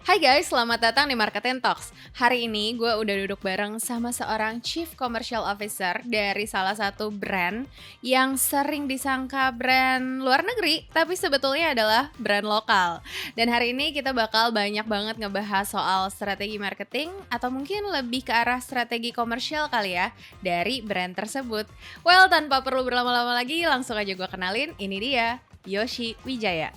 Hai guys, selamat datang di Marketing Talks. Hari ini gue udah duduk bareng sama seorang Chief Commercial Officer dari salah satu brand yang sering disangka brand luar negeri, tapi sebetulnya adalah brand lokal. Dan hari ini kita bakal banyak banget ngebahas soal strategi marketing atau mungkin lebih ke arah strategi komersial kali ya dari brand tersebut. Well, tanpa perlu berlama-lama lagi, langsung aja gue kenalin, ini dia Yoshi Wijaya.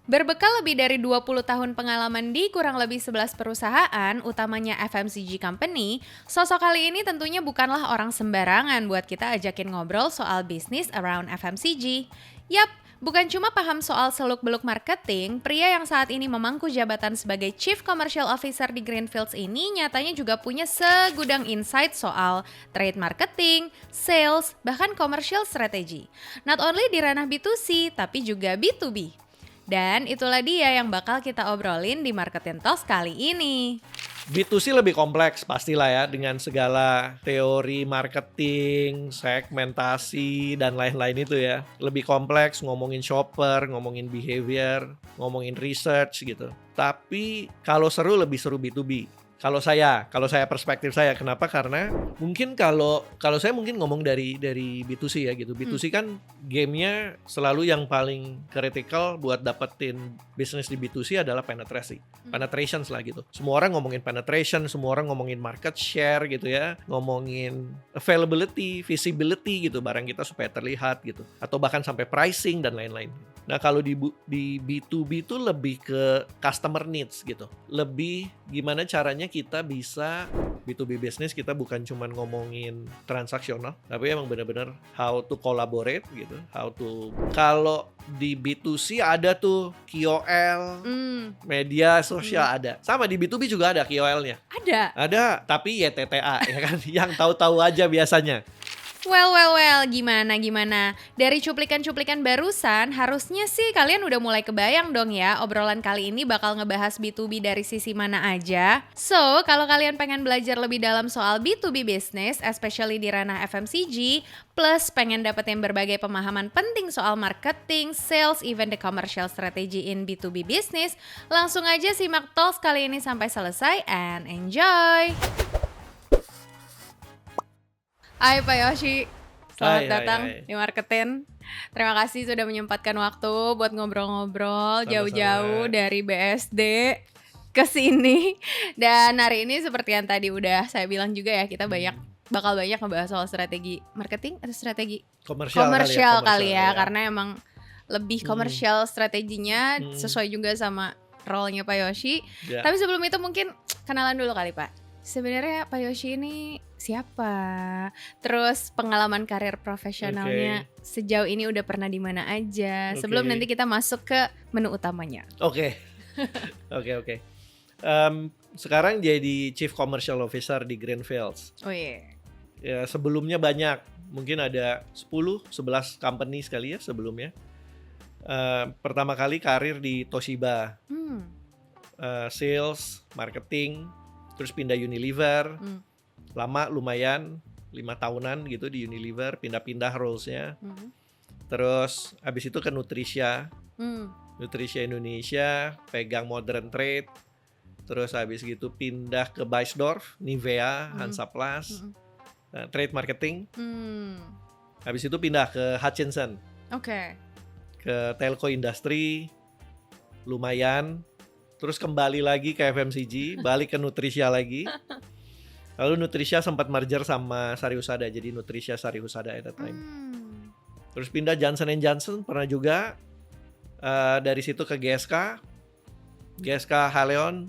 Berbekal lebih dari 20 tahun pengalaman di kurang lebih 11 perusahaan, utamanya FMCG company, sosok kali ini tentunya bukanlah orang sembarangan buat kita ajakin ngobrol soal bisnis around FMCG. Yap, bukan cuma paham soal seluk-beluk marketing, pria yang saat ini memangku jabatan sebagai Chief Commercial Officer di Greenfields ini nyatanya juga punya segudang insight soal trade marketing, sales, bahkan commercial strategy. Not only di ranah B2C, tapi juga B2B. Dan itulah dia yang bakal kita obrolin di Marketing Talks kali ini. B2C lebih kompleks pastilah ya, dengan segala teori marketing, segmentasi, dan lain-lain itu ya. Lebih kompleks, ngomongin shopper, ngomongin behavior, ngomongin research gitu. Tapi kalau seru lebih seru B2B. Kalau saya perspektif saya, kenapa? Karena mungkin kalau saya mungkin ngomong dari B2C ya gitu. B2C kan gamenya selalu yang paling kritikal buat dapetin bisnis di B2C adalah penetrations lah gitu. Semua orang ngomongin penetration, semua orang ngomongin market share gitu ya, ngomongin availability, visibility gitu, barang kita supaya terlihat gitu, atau bahkan sampai pricing dan lain-lain. Nah kalau di B2B itu lebih ke customer needs gitu, lebih gimana caranya kita bisa B2B business, kita bukan cuma ngomongin transaksional, tapi emang benar-benar how to collaborate gitu, kalau di B2C ada tuh KOL, media sosial ada, sama di B2B juga ada KOL-nya. Ada, tapi YTTA ya kan, yang tahu-tahu aja biasanya. Well, gimana? Dari cuplikan-cuplikan barusan, harusnya sih kalian udah mulai kebayang dong ya, obrolan kali ini bakal ngebahas B2B dari sisi mana aja. So, kalau kalian pengen belajar lebih dalam soal B2B business, especially di ranah FMCG, plus pengen dapetin berbagai pemahaman penting soal marketing, sales, even the commercial strategy in B2B business, langsung aja simak Talks kali ini sampai selesai and enjoy! Hai Pak Yoshi, selamat datang di Marketing. Terima kasih sudah menyempatkan waktu buat ngobrol-ngobrol jauh-jauh dari BSD ke sini. Dan hari ini seperti yang tadi udah saya bilang juga ya, kita bakal banyak ngebahas soal strategi marketing atau strategi komersial kali ya, karena emang lebih komersial strateginya sesuai juga sama role-nya Pak Yoshi. Tapi sebelum itu mungkin kenalan dulu kali Pak. Sebenarnya Pak Yoshi ini siapa? Terus pengalaman karir profesionalnya sejauh ini udah pernah di mana aja? Sebelum nanti kita masuk ke menu utamanya. Oke. Sekarang jadi Chief Commercial Officer di Greenfields. Oh iya. Ya, sebelumnya banyak, mungkin ada 10-11 company sekali ya sebelumnya. Pertama kali karir di Toshiba, sales, marketing. Terus pindah Unilever, lama lumayan 5 tahunan gitu di Unilever, pindah-pindah roles-nya. Terus abis itu ke Nutricia, Nutricia Indonesia, pegang Modern Trade. Terus abis gitu pindah ke Beiersdorf, Nivea, Hansaplast, trade marketing. Abis itu pindah ke Hutchinson, ke telco industry, lumayan. Terus kembali lagi ke FMCG, balik ke Nutricia lagi. Lalu Nutricia sempat merger sama Sari Husada, jadi Nutricia Sari Husada at that time. Terus pindah Johnson & Johnson, pernah juga. Dari situ ke GSK Haleon,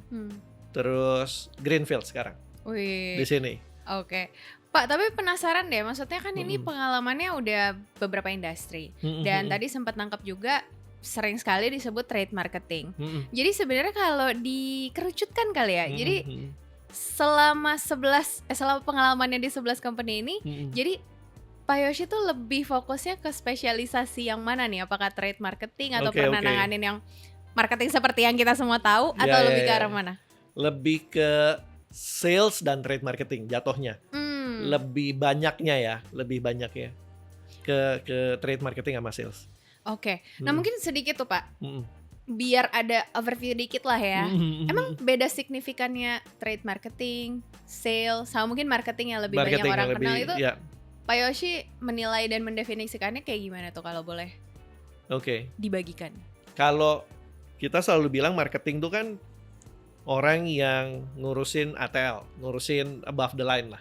terus Greenfield sekarang. Di sini. Oke. Pak, tapi penasaran deh, maksudnya kan ini pengalamannya udah beberapa industri. Dan tadi sempat nangkep juga sering sekali disebut trade marketing. Jadi sebenarnya kalau dikerucutkan kali ya. Jadi selama pengalamannya di 11 company ini, jadi Pak Yoshi tuh lebih fokusnya ke spesialisasi yang mana nih? Apakah trade marketing atau pernah nanganin yang marketing seperti yang kita semua tahu, atau lebih ke arah mana? Lebih ke sales dan trade marketing jatuhnya. Lebih banyaknya ke trade marketing sama sales. Oke. Nah mungkin sedikit tuh Pak. biar ada overview dikit lah ya. Emang beda signifikannya trade marketing, sales, sama mungkin marketing yang lebih banyak orang kenal itu. Ya. Pak Yoshi menilai dan mendefinisikannya kayak gimana tuh kalau boleh dibagikan? Kalau kita selalu bilang marketing tuh kan orang yang ngurusin ATL, ngurusin above the line lah.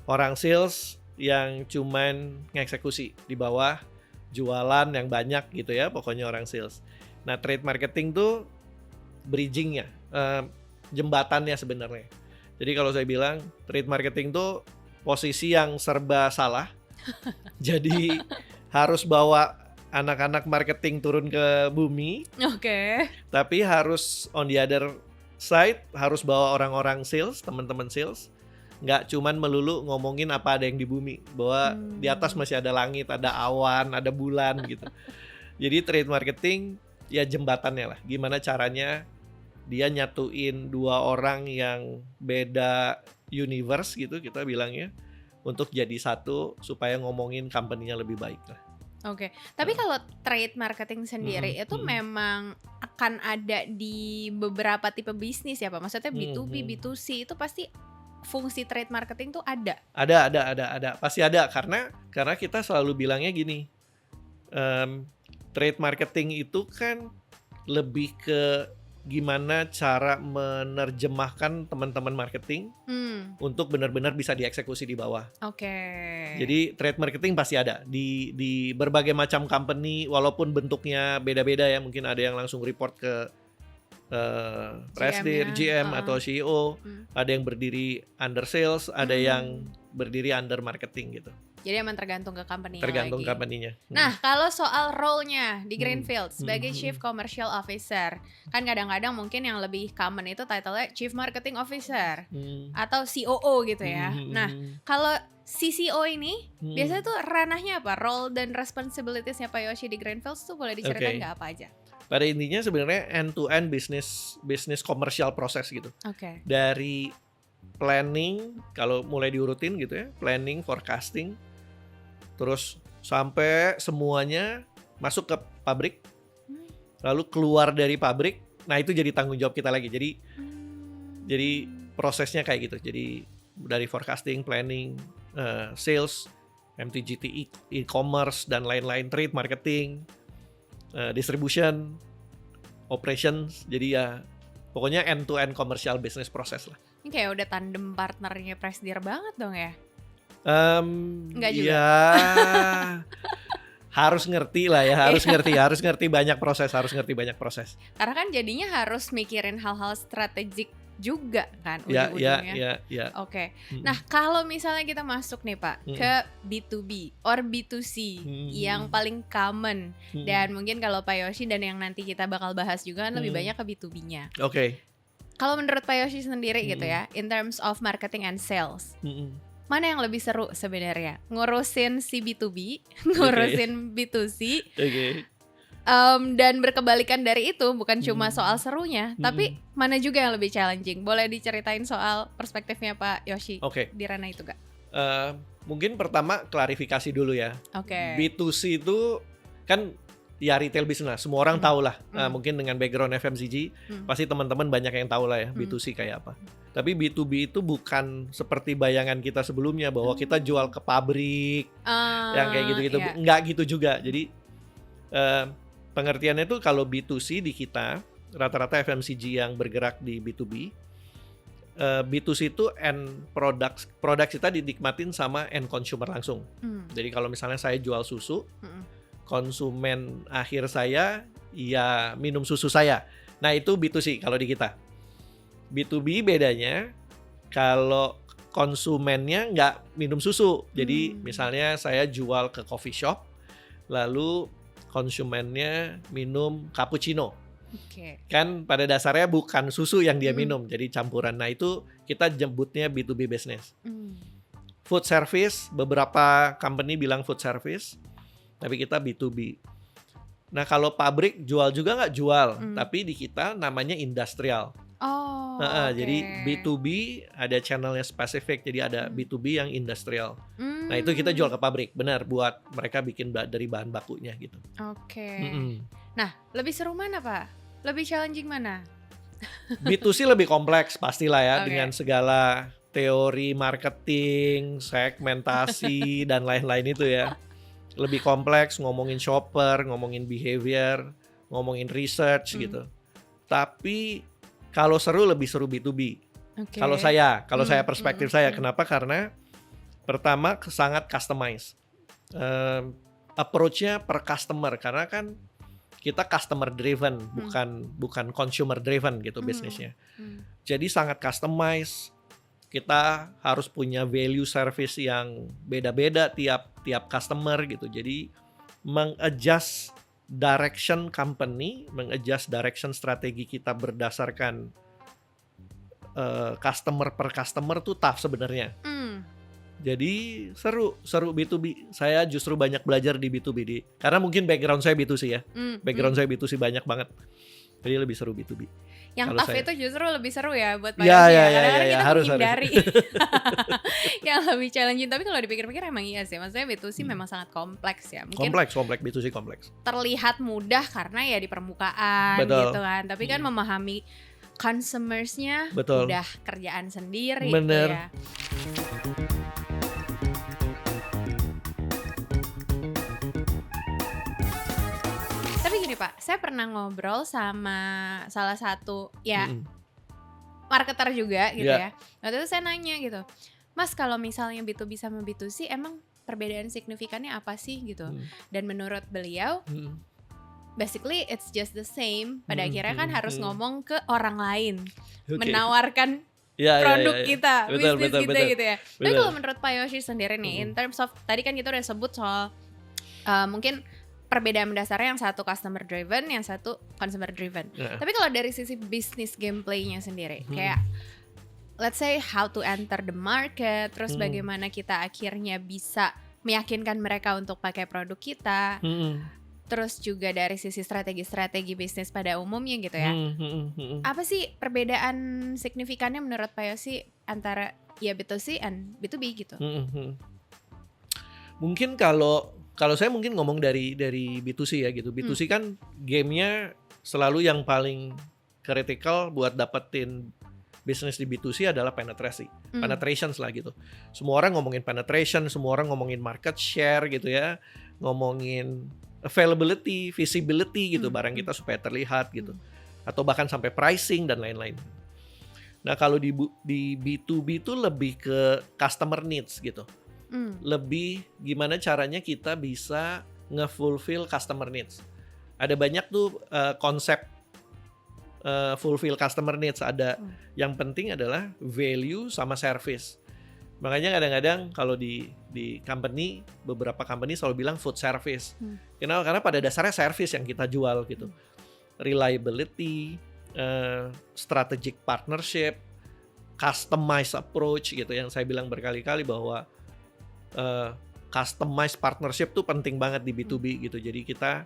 Orang sales yang cuman ngeksekusi di bawah, jualan yang banyak gitu ya, pokoknya orang sales. Nah, trade marketing tuh bridgingnya, jembatannya sebenarnya. Jadi kalau saya bilang trade marketing tuh posisi yang serba salah. Jadi harus bawa anak-anak marketing turun ke bumi. Tapi harus on the other side, harus bawa orang-orang sales, teman-teman sales. Nggak cuman melulu ngomongin apa ada yang di bumi. Bahwa di atas masih ada langit, ada awan, ada bulan gitu. Jadi trade marketing ya jembatannya lah, gimana caranya dia nyatuin dua orang yang beda universe gitu kita bilangnya untuk jadi satu supaya ngomongin company-nya lebih baik lah. Tapi kalau trade marketing sendiri itu memang akan ada di beberapa tipe bisnis ya Pak? Maksudnya B2B, B2C itu pasti fungsi trade marketing tuh ada? Ada, pasti ada karena kita selalu bilangnya gini, trade marketing itu kan lebih ke gimana cara menerjemahkan teman-teman marketing untuk benar-benar bisa dieksekusi di bawah. Jadi trade marketing pasti ada di berbagai macam company, walaupun bentuknya beda-beda ya. Mungkin ada yang langsung report ke Presdir, GM atau CEO, ada yang berdiri under sales, ada yang berdiri under marketing gitu. Jadi emang tergantung ke company-nya. Tergantung company-nya. Nah, kalau soal role-nya di Greenfield sebagai Chief Commercial Officer, kan kadang-kadang mungkin yang lebih common itu title-nya Chief Marketing Officer atau COO gitu ya. Nah, kalau CCO ini biasanya tuh ranahnya apa? Role dan responsibilities-nya Pak Yoshi di Greenfield tuh boleh diceritain nggak apa aja? Pada intinya sebenarnya end-to-end business commercial process gitu. Dari planning, kalau mulai diurutin gitu ya, planning, forecasting, terus sampai semuanya masuk ke pabrik, lalu keluar dari pabrik. Nah itu jadi tanggung jawab kita lagi. Jadi prosesnya kayak gitu. Jadi dari forecasting, planning, sales, MTGT, e-commerce dan lain-lain, trade marketing, distribution, operations. Jadi ya pokoknya end-to-end commercial business process lah. Ini kayak udah tandem partnernya Presdir banget dong ya? Enggak juga. Ya, harus ngerti lah ya, harus ngerti banyak proses, Karena kan jadinya harus mikirin hal-hal strategik juga kan ujung-ujungnya. Ya. Nah, kalau misalnya kita masuk nih Pak ke B2B or B2C yang paling common dan mungkin kalau Pak Yoshi dan yang nanti kita bakal bahas juga kan lebih banyak ke B2B-nya. Kalau menurut Pak Yoshi sendiri gitu ya, in terms of marketing and sales, mana yang lebih seru sebenarnya? Ngurusin si B2B, ngurusin B2C, dan berkebalikan dari itu bukan cuma soal serunya, tapi mana juga yang lebih challenging? Boleh diceritain soal perspektifnya Pak Yoshi di ranah itu gak? Mungkin pertama klarifikasi dulu ya. B2C itu kan ya retail business, semua orang tahu lah. Mungkin dengan background FMCG pasti teman-teman banyak yang tahu lah ya B2C kayak apa. Tapi B2B itu bukan seperti bayangan kita sebelumnya bahwa kita jual ke pabrik yang kayak gitu-gitu. Nggak gitu juga. Jadi pengertiannya itu kalau B2C di kita rata-rata FMCG yang bergerak di B2B, B2C itu end produk kita dinikmatin sama end consumer langsung. Jadi kalau misalnya saya jual susu, konsumen akhir saya ya minum susu saya. Nah itu B2C kalau di kita. B2B bedanya kalau konsumennya nggak minum susu. Jadi misalnya saya jual ke coffee shop, lalu konsumennya minum cappuccino. Kan pada dasarnya bukan susu yang dia minum, jadi campuran. Nah itu kita jemputnya B2B business. Food service, beberapa company bilang food service, tapi kita B2B. Nah kalau pabrik jual juga nggak jual, tapi di kita namanya industrial. Jadi B2B ada channelnya spesifik, jadi ada B2B yang industrial. Nah itu kita jual ke pabrik, benar, buat mereka bikin dari bahan bakunya gitu. Oke. Nah, lebih seru mana Pak? Lebih challenging mana? B2C lebih kompleks pastilah ya, dengan segala teori marketing, segmentasi dan lain-lain itu ya. Lebih kompleks, ngomongin shopper, ngomongin behavior, ngomongin research gitu. Tapi kalau seru lebih seru B2B. Kalau saya perspektif saya, kenapa? Karena pertama sangat customize. Approach-nya per customer, karena kan kita customer driven, bukan consumer driven gitu bisnisnya. Jadi sangat customize. Kita harus punya value service yang beda-beda tiap customer gitu. Jadi mengadjust direction company, mengadjust direction strategi kita berdasarkan customer per customer tuh tough sebenarnya. Jadi seru B2B. Saya justru banyak belajar di B2B karena mungkin background saya B2C ya. Background saya B2C banyak banget. Jadi lebih seru B2B. Yang tough itu justru lebih seru ya buat Pak Yosi ya. Kadang-kadang kita menghindari yang lebih challenging. Tapi kalau dipikir-pikir emang iya sih. Maksudnya B2C memang sangat kompleks ya. Mungkin kompleks, B2C kompleks. Terlihat mudah karena ya di permukaan gitu kan. Tapi kan memahami consumersnya udah kerjaan sendiri. Bener. Gitu ya. Tapi gini Pak, saya pernah ngobrol sama salah satu marketer juga gitu ya. Waktu itu saya nanya gitu, Mas kalau misalnya B2B sama B2C emang perbedaan signifikannya apa sih gitu. Dan menurut beliau, basically it's just the same. Pada akhirnya kan harus ngomong ke orang lain, menawarkan produk kita, bisnis kita gitu ya. Tapi kalau menurut Pak Yosi sendiri nih, in terms of, tadi kan kita udah sebut soal mungkin perbedaan mendasarnya yang satu customer driven, yang satu consumer driven. Tapi kalau dari sisi bisnis gameplaynya sendiri, kayak let's say how to enter the market, terus bagaimana kita akhirnya bisa meyakinkan mereka untuk pakai produk kita, terus juga dari sisi strategi bisnis pada umumnya gitu ya. Apa sih perbedaan signifikannya menurut Pak Yosi antara ya B2C and B2B gitu? Mungkin kalau saya mungkin ngomong dari B2C ya gitu. B2C kan gamenya selalu yang paling kritikal buat dapetin bisnis di B2C adalah penetrations lah gitu. Semua orang ngomongin penetration, semua orang ngomongin market share gitu ya, ngomongin availability, visibility gitu, barang kita supaya terlihat gitu, atau bahkan sampai pricing dan lain-lain. Nah kalau di B2B itu lebih ke customer needs gitu. Lebih gimana caranya kita bisa nge-fulfill customer needs. Ada banyak tuh konsep fulfill customer needs. Ada yang penting adalah value sama service. Makanya kadang-kadang kalau di company, beberapa company selalu bilang food service. Kenapa? Karena pada dasarnya service yang kita jual gitu. Reliability, strategic partnership, customized approach gitu, yang saya bilang berkali-kali bahwa customized partnership tuh penting banget di B2B gitu. Jadi kita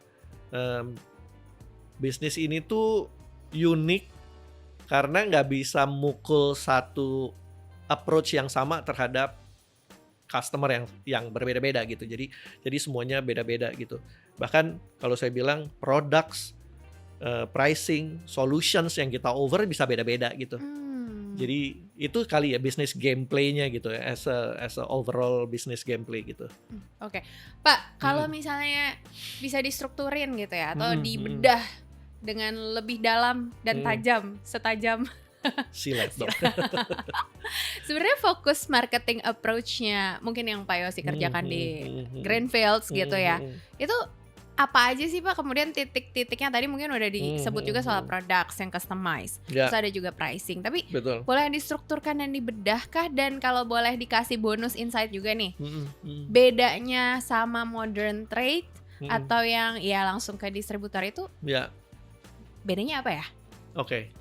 bisnis ini tuh unik karena nggak bisa mukul satu approach yang sama terhadap customer yang berbeda-beda gitu. Jadi semuanya beda-beda gitu. Bahkan kalau saya bilang products, pricing, solutions yang kita offer bisa beda-beda gitu. Jadi itu kali ya bisnis gameplaynya gitu ya, as a overall business gameplay gitu. Oke. Pak, kalau misalnya bisa distrukturin gitu ya, atau dibedah dengan lebih dalam dan tajam, setajam silat dong. Sebenarnya fokus marketing approach-nya mungkin yang Pak Yosi kerjakan di Greenfields gitu ya. Itu apa aja sih Pak? Kemudian titik-titiknya tadi mungkin udah disebut juga soal products yang customized. Terus ada juga pricing. Tapi boleh distrukturkan dan dibedahkah? Dan kalau boleh dikasih bonus insight juga nih, bedanya sama modern trade atau yang ya langsung ke distributor itu, bedanya apa ya? Oke.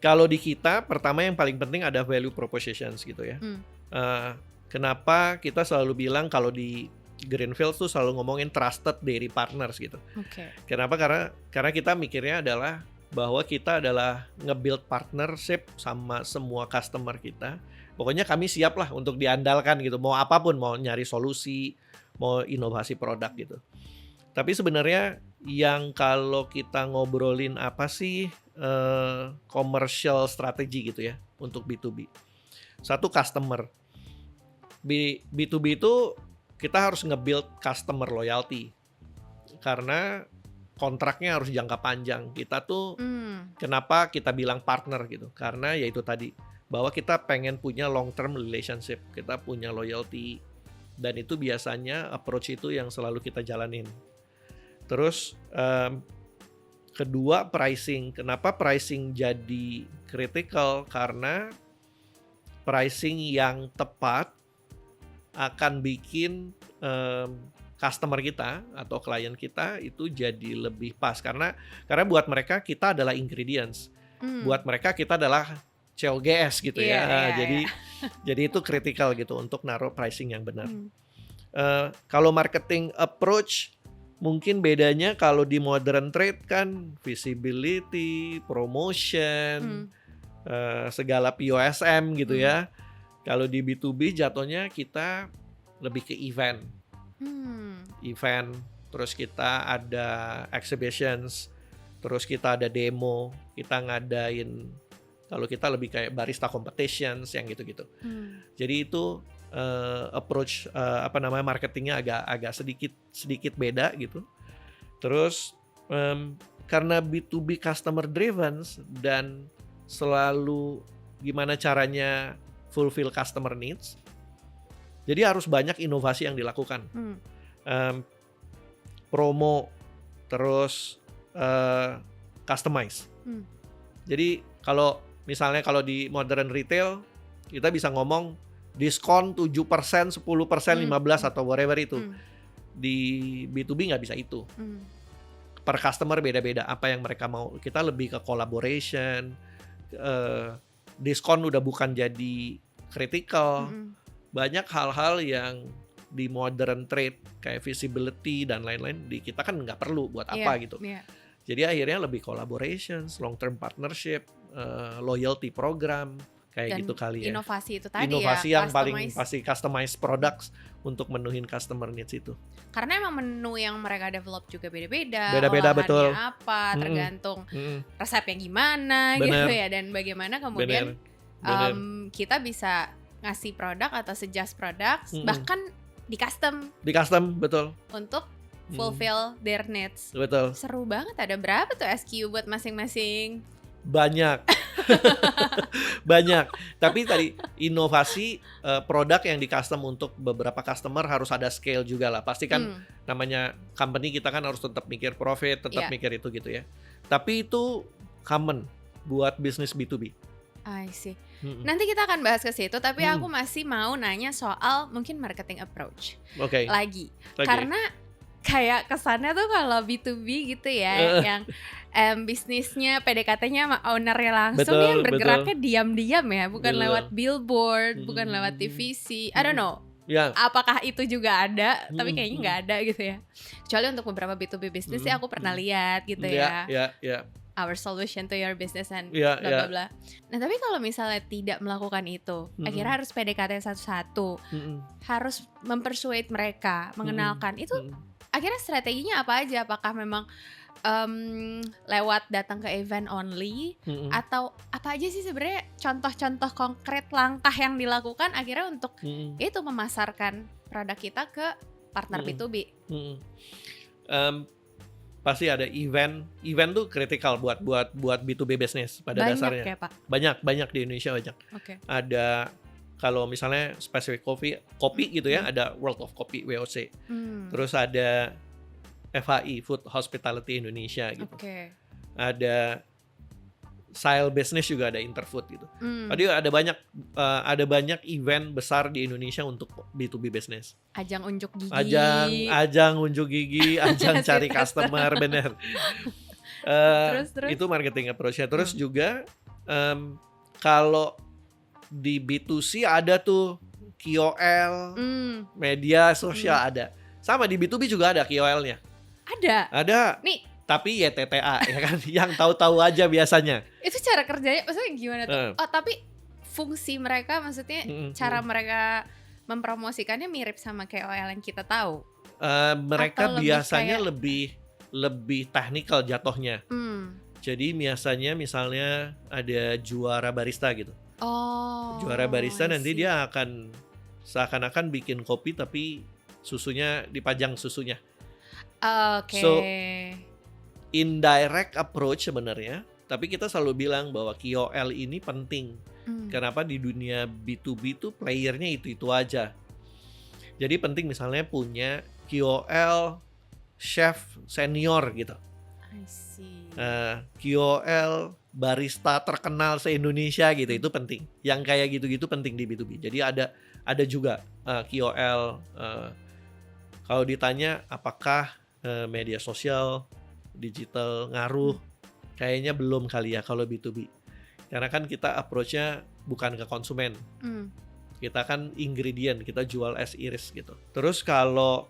Kalau di kita, pertama yang paling penting ada value propositions gitu ya. Kenapa kita selalu bilang kalau di Greenfields tuh selalu ngomongin trusted dairy partners gitu. Kenapa? Karena kita mikirnya adalah bahwa kita adalah nge-build partnership sama semua customer kita Pokoknya kami siap lah untuk diandalkan gitu. Mau apapun, mau nyari solusi, mau inovasi produk gitu. Tapi sebenarnya yang kalau kita ngobrolin apa sih commercial strategy gitu ya untuk B2B. Satu, customer. B2B itu kita harus nge-build customer loyalty. Karena kontraknya harus jangka panjang. Kita tuh kenapa kita bilang partner gitu? Karena ya itu tadi, bahwa kita pengen punya long term relationship, kita punya loyalty, dan itu biasanya approach itu yang selalu kita jalanin. Terus kedua, pricing. Kenapa pricing jadi critical? Karena pricing yang tepat akan bikin customer kita atau klien kita itu jadi lebih pas, karena buat mereka kita adalah ingredients, buat mereka kita adalah COGS gitu ya. Jadi itu critical gitu untuk naruh pricing yang benar. Kalau marketing approach mungkin bedanya, kalau di modern trade kan visibility, promotion, segala POSM gitu ya. Kalau di B2B jatuhnya kita lebih ke event. Event, terus kita ada exhibitions, terus kita ada demo, kita ngadain, kalau kita lebih kayak barista competitions yang gitu-gitu. Jadi itu approach marketingnya agak sedikit beda gitu. Terus karena B2B customer driven dan selalu gimana caranya fulfill customer needs, jadi harus banyak inovasi yang dilakukan. Promo, terus customize. Jadi misalnya kalau di modern retail kita bisa ngomong diskon 7%, 10%, 15% atau whatever itu. Di B2B nggak bisa itu. Per customer beda-beda apa yang mereka mau. Kita lebih ke collaboration. Diskon udah bukan jadi critical. Banyak hal-hal yang di modern trade kayak visibility dan lain-lain di kita kan nggak perlu buat apa gitu. Jadi akhirnya lebih collaborations, long term partnership, loyalty program kayak dan gitu kali ya. Inovasi itu tadi inovasi yang paling pasti customized products untuk menuhin customer needs itu. Karena emang menu yang mereka develop juga beda-beda. Beda-beda betul. Apa tergantung resepnya gimana gitu ya, dan bagaimana kemudian kita bisa ngasih produk atau suggest produk, bahkan di custom betul, untuk fulfill their needs. Betul. Seru banget. Ada berapa tuh SKU buat masing-masing? Banyak. Banyak. Tapi tadi inovasi produk yang di custom untuk beberapa customer harus ada scale juga lah. Pasti kan namanya company kita kan harus tetap mikir profit, tetap mikir itu gitu ya. Tapi itu common buat bisnis B2B. I see. Nanti kita akan bahas ke situ, tapi aku masih mau nanya soal mungkin marketing approach. Lagi. Karena kayak kesannya tuh kalau B2B gitu ya, yang bisnisnya PDKT-nya sama ownernya langsung, yang bergeraknya diam-diam ya, bukan lewat billboard, bukan lewat TVC. I don't know. Apakah itu juga ada? Tapi kayaknya nggak ada gitu ya. Kecuali untuk beberapa B2B bisnis sih aku pernah lihat gitu ya. Our solution to your business and bla bla bla. Nah, tapi kalau misalnya tidak melakukan itu, akhirnya harus PDKT satu-satu, harus mempersuade mereka, mengenalkan itu. Akhirnya strateginya apa aja? Apakah memang lewat datang ke event only, atau apa aja sih sebenarnya contoh-contoh konkret langkah yang dilakukan akhirnya untuk itu memasarkan produk kita ke partner B2B? Pasti ada event tuh kritikal buat B2B business pada dasarnya. Ya, Pak? Banyak di Indonesia banyak. Ada kalau misalnya spesifik kopi gitu ya, ada World of Coffee WOC. Terus ada FHI Food Hospitality Indonesia gitu. Ada Sile Business juga, ada Interfood gitu. Tadi ada banyak event besar di Indonesia untuk B2B business. Ajang unjuk gigi. Ajang unjuk gigi, ajang cari customer, bener. Terus. Itu marketing approach-nya. Terus juga kalau di B2C ada tuh KOL, media sosial ada. Sama di B2B juga ada KOL-nya. Ada. Nih. Tapi YTTA ya kan, yang tahu-tahu aja biasanya. Itu cara kerjanya maksudnya gimana tuh? Tapi fungsi mereka, maksudnya cara mereka mempromosikannya mirip sama KOL yang kita tahu? Mereka Atau lebih biasanya kayak lebih technical jatuhnya. Jadi biasanya misalnya ada juara barista gitu. Juara barista I nanti see. dia akan seakan-akan bikin kopi tapi susunya dipajang susunya. Oke. So indirect approach sebenarnya, tapi kita selalu bilang bahwa KOL ini penting. Kenapa di dunia B2B tuh playernya itu aja. Jadi penting misalnya punya KOL chef senior gitu. I see. KOL barista terkenal se-Indonesia gitu, itu penting. Yang kayak gitu-gitu penting di B2B. Jadi ada juga KOL. Kalau ditanya apakah media sosial, digital ngaruh, kayaknya belum kali ya kalau B2B. Karena kan kita approach-nya bukan ke konsumen. Kita kan ingredient, kita jual as is gitu. Terus kalau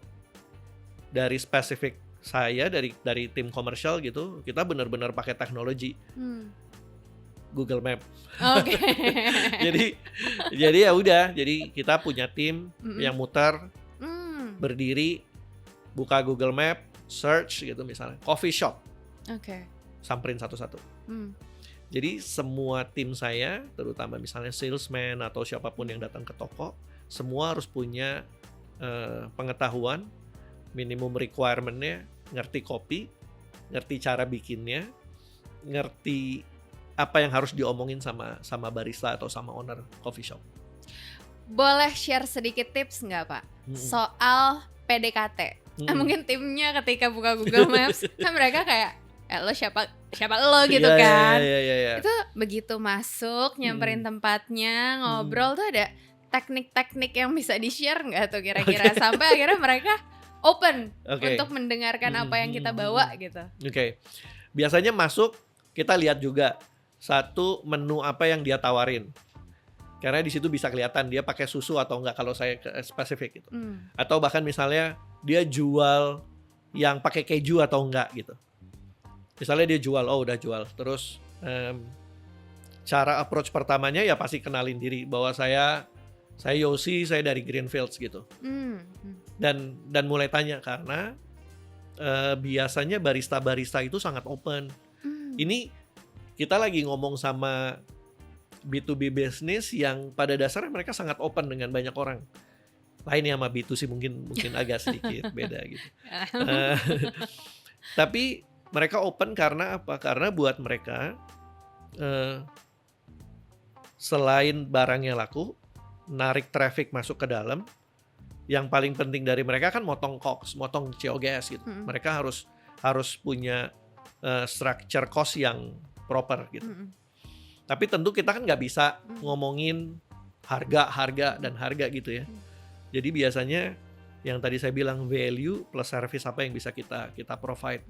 dari spesifik saya dari tim komersial gitu, kita benar-benar pakai teknologi Google Map. Oke. jadi ya udah, jadi kita punya tim yang muter, berdiri, buka Google Map, search gitu misalnya, coffee shop, samperin satu-satu. Jadi semua tim saya, terutama misalnya salesman atau siapapun yang datang ke toko, semua harus punya pengetahuan, minimum requirement-nya, ngerti kopi, ngerti cara bikinnya, ngerti apa yang harus diomongin sama barista atau sama owner coffee shop. Boleh share sedikit tips nggak Pak soal PDKT? Mungkin timnya ketika buka Google Maps kan mereka kayak lo siapa lo gitu kan. Itu begitu masuk nyamperin tempatnya ngobrol tuh ada teknik-teknik yang bisa di-share nggak tuh kira-kira sampai akhirnya mereka open untuk mendengarkan apa yang kita bawa gitu. Biasanya masuk kita lihat juga satu menu apa yang dia tawarin. Karena di situ bisa kelihatan dia pakai susu atau enggak kalau saya spesifik gitu. Atau bahkan misalnya dia jual yang pakai keju atau enggak gitu. Misalnya dia jual, udah jual. Terus cara approach pertamanya ya pasti kenalin diri bahwa saya Yosi, saya dari Greenfields gitu. Dan mulai tanya karena biasanya barista-barista itu sangat open. Ini kita lagi ngomong sama B2B business yang pada dasarnya mereka sangat open dengan banyak orang. Lainnya sama B2C mungkin agak sedikit beda gitu. Tapi mereka open karena apa? Karena buat mereka selain barangnya laku, narik traffic masuk ke dalam, yang paling penting dari mereka kan motong COGS, motong COGS gitu. Mereka harus punya structure cost yang proper gitu. Tapi tentu kita kan nggak bisa ngomongin harga gitu ya. Jadi biasanya yang tadi saya bilang value plus service apa yang bisa kita provide.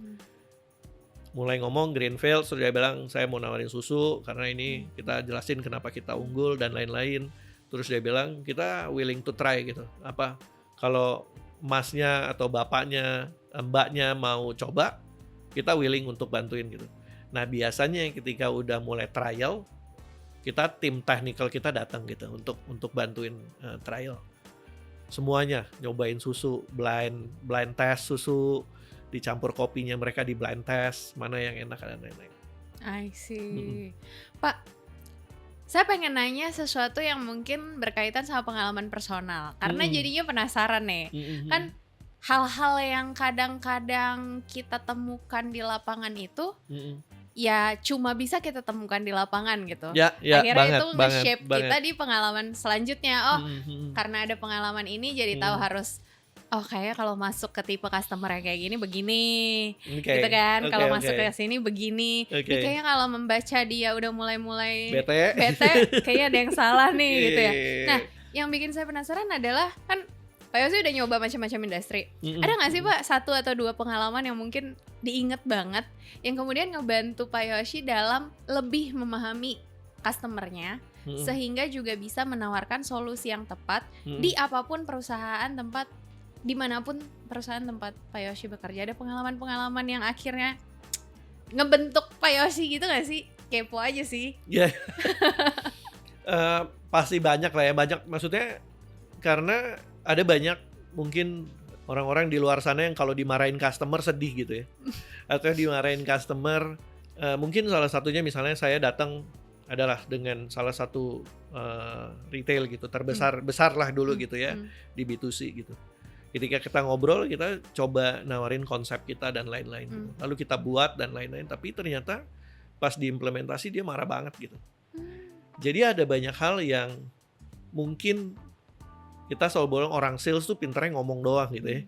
Mulai ngomong Greenfield, sudah bilang saya mau nawarin susu karena ini kita jelasin kenapa kita unggul dan lain-lain. Terus dia bilang kita willing to try gitu. Apa kalau masnya atau bapaknya, mbaknya mau coba, kita willing untuk bantuin gitu. Nah biasanya ketika udah mulai trial, kita tim technical kita datang gitu untuk bantuin trial. Semuanya nyobain susu, blind test susu, dicampur kopinya mereka di blind test, mana yang enak dan lain-lain. I see. Pak, saya pengen nanya sesuatu yang mungkin berkaitan sama pengalaman personal. Karena jadinya penasaran nih. Kan hal-hal yang kadang-kadang kita temukan di lapangan itu ya cuma bisa kita temukan di lapangan gitu. Akhirnya banget, itu nge-shape kita di pengalaman selanjutnya. Karena ada pengalaman ini jadi tahu harus kayaknya kalau masuk ke tipe customer yang kayak gini begini, gitu kan. Kalau masuk ke sini begini. Kayaknya kalau membaca dia udah mulai bete, kayaknya ada yang salah nih gitu ya. Nah, yang bikin saya penasaran adalah kan Pak Yosi udah nyoba macam-macam industri. Ada nggak sih Pak 1 atau 2 pengalaman yang mungkin diinget banget yang kemudian ngebantu Pak Yosi dalam lebih memahami customernya sehingga juga bisa menawarkan solusi yang tepat di apapun perusahaan tempat dimanapun perusahaan tempat Pak Yosi bekerja? Ada pengalaman-pengalaman yang akhirnya ngebentuk Pak Yosi gitu gak sih? Kepo aja sih. Pasti banyak lah ya, banyak maksudnya karena ada banyak mungkin orang-orang di luar sana yang kalau dimarahin customer sedih gitu ya. Atau dimarahin customer, mungkin salah satunya misalnya saya datang adalah dengan salah satu retail gitu, besar lah dulu gitu ya, di B2C gitu. Ketika kita ngobrol, kita coba nawarin konsep kita dan lain-lain gitu. Lalu kita buat dan lain-lain, tapi ternyata pas diimplementasi dia marah banget gitu. Jadi ada banyak hal yang mungkin kita selalu bilang orang sales tuh pinternya ngomong doang gitu ya.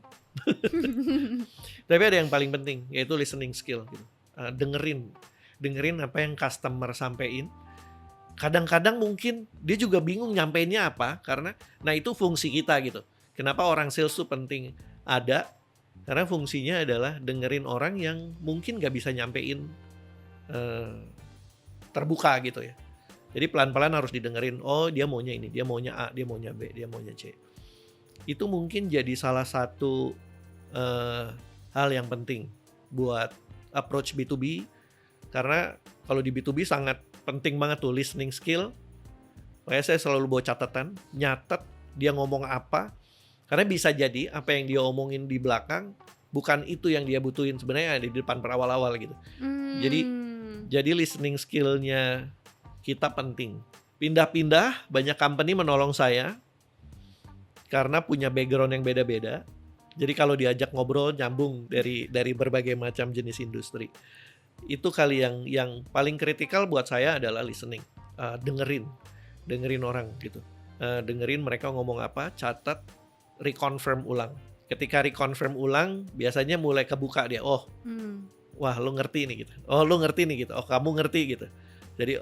Tapi ada yang paling penting, yaitu listening skill gitu. Dengerin apa yang customer sampein. Kadang-kadang mungkin dia juga bingung nyampeinnya apa, karena nah itu fungsi kita gitu. Kenapa orang sales tuh penting ada? Karena fungsinya adalah dengerin orang yang mungkin gak bisa nyampein terbuka gitu ya. Jadi pelan-pelan harus didengerin, oh dia maunya ini, dia maunya A, dia maunya B, dia maunya C. Itu mungkin jadi salah satu hal yang penting buat approach B2B. Karena kalau di B2B sangat penting banget tuh listening skill. Makanya saya selalu bawa catatan, nyatet dia ngomong apa. Karena bisa jadi apa yang dia omongin di belakang bukan itu yang dia butuhin sebenarnya di depan berawal-awal gitu. Jadi listening skillnya kita penting. Pindah-pindah banyak company menolong saya karena punya background yang beda-beda. Jadi kalau diajak ngobrol nyambung dari berbagai macam jenis industri. Itu kali yang paling kritikal buat saya adalah listening, dengerin orang gitu, dengerin mereka ngomong apa, catat, reconfirm ulang. Ketika reconfirm ulang, biasanya mulai kebuka dia. Wah lu ngerti nih gitu. Oh lu ngerti nih gitu. Oh kamu ngerti gitu. Jadi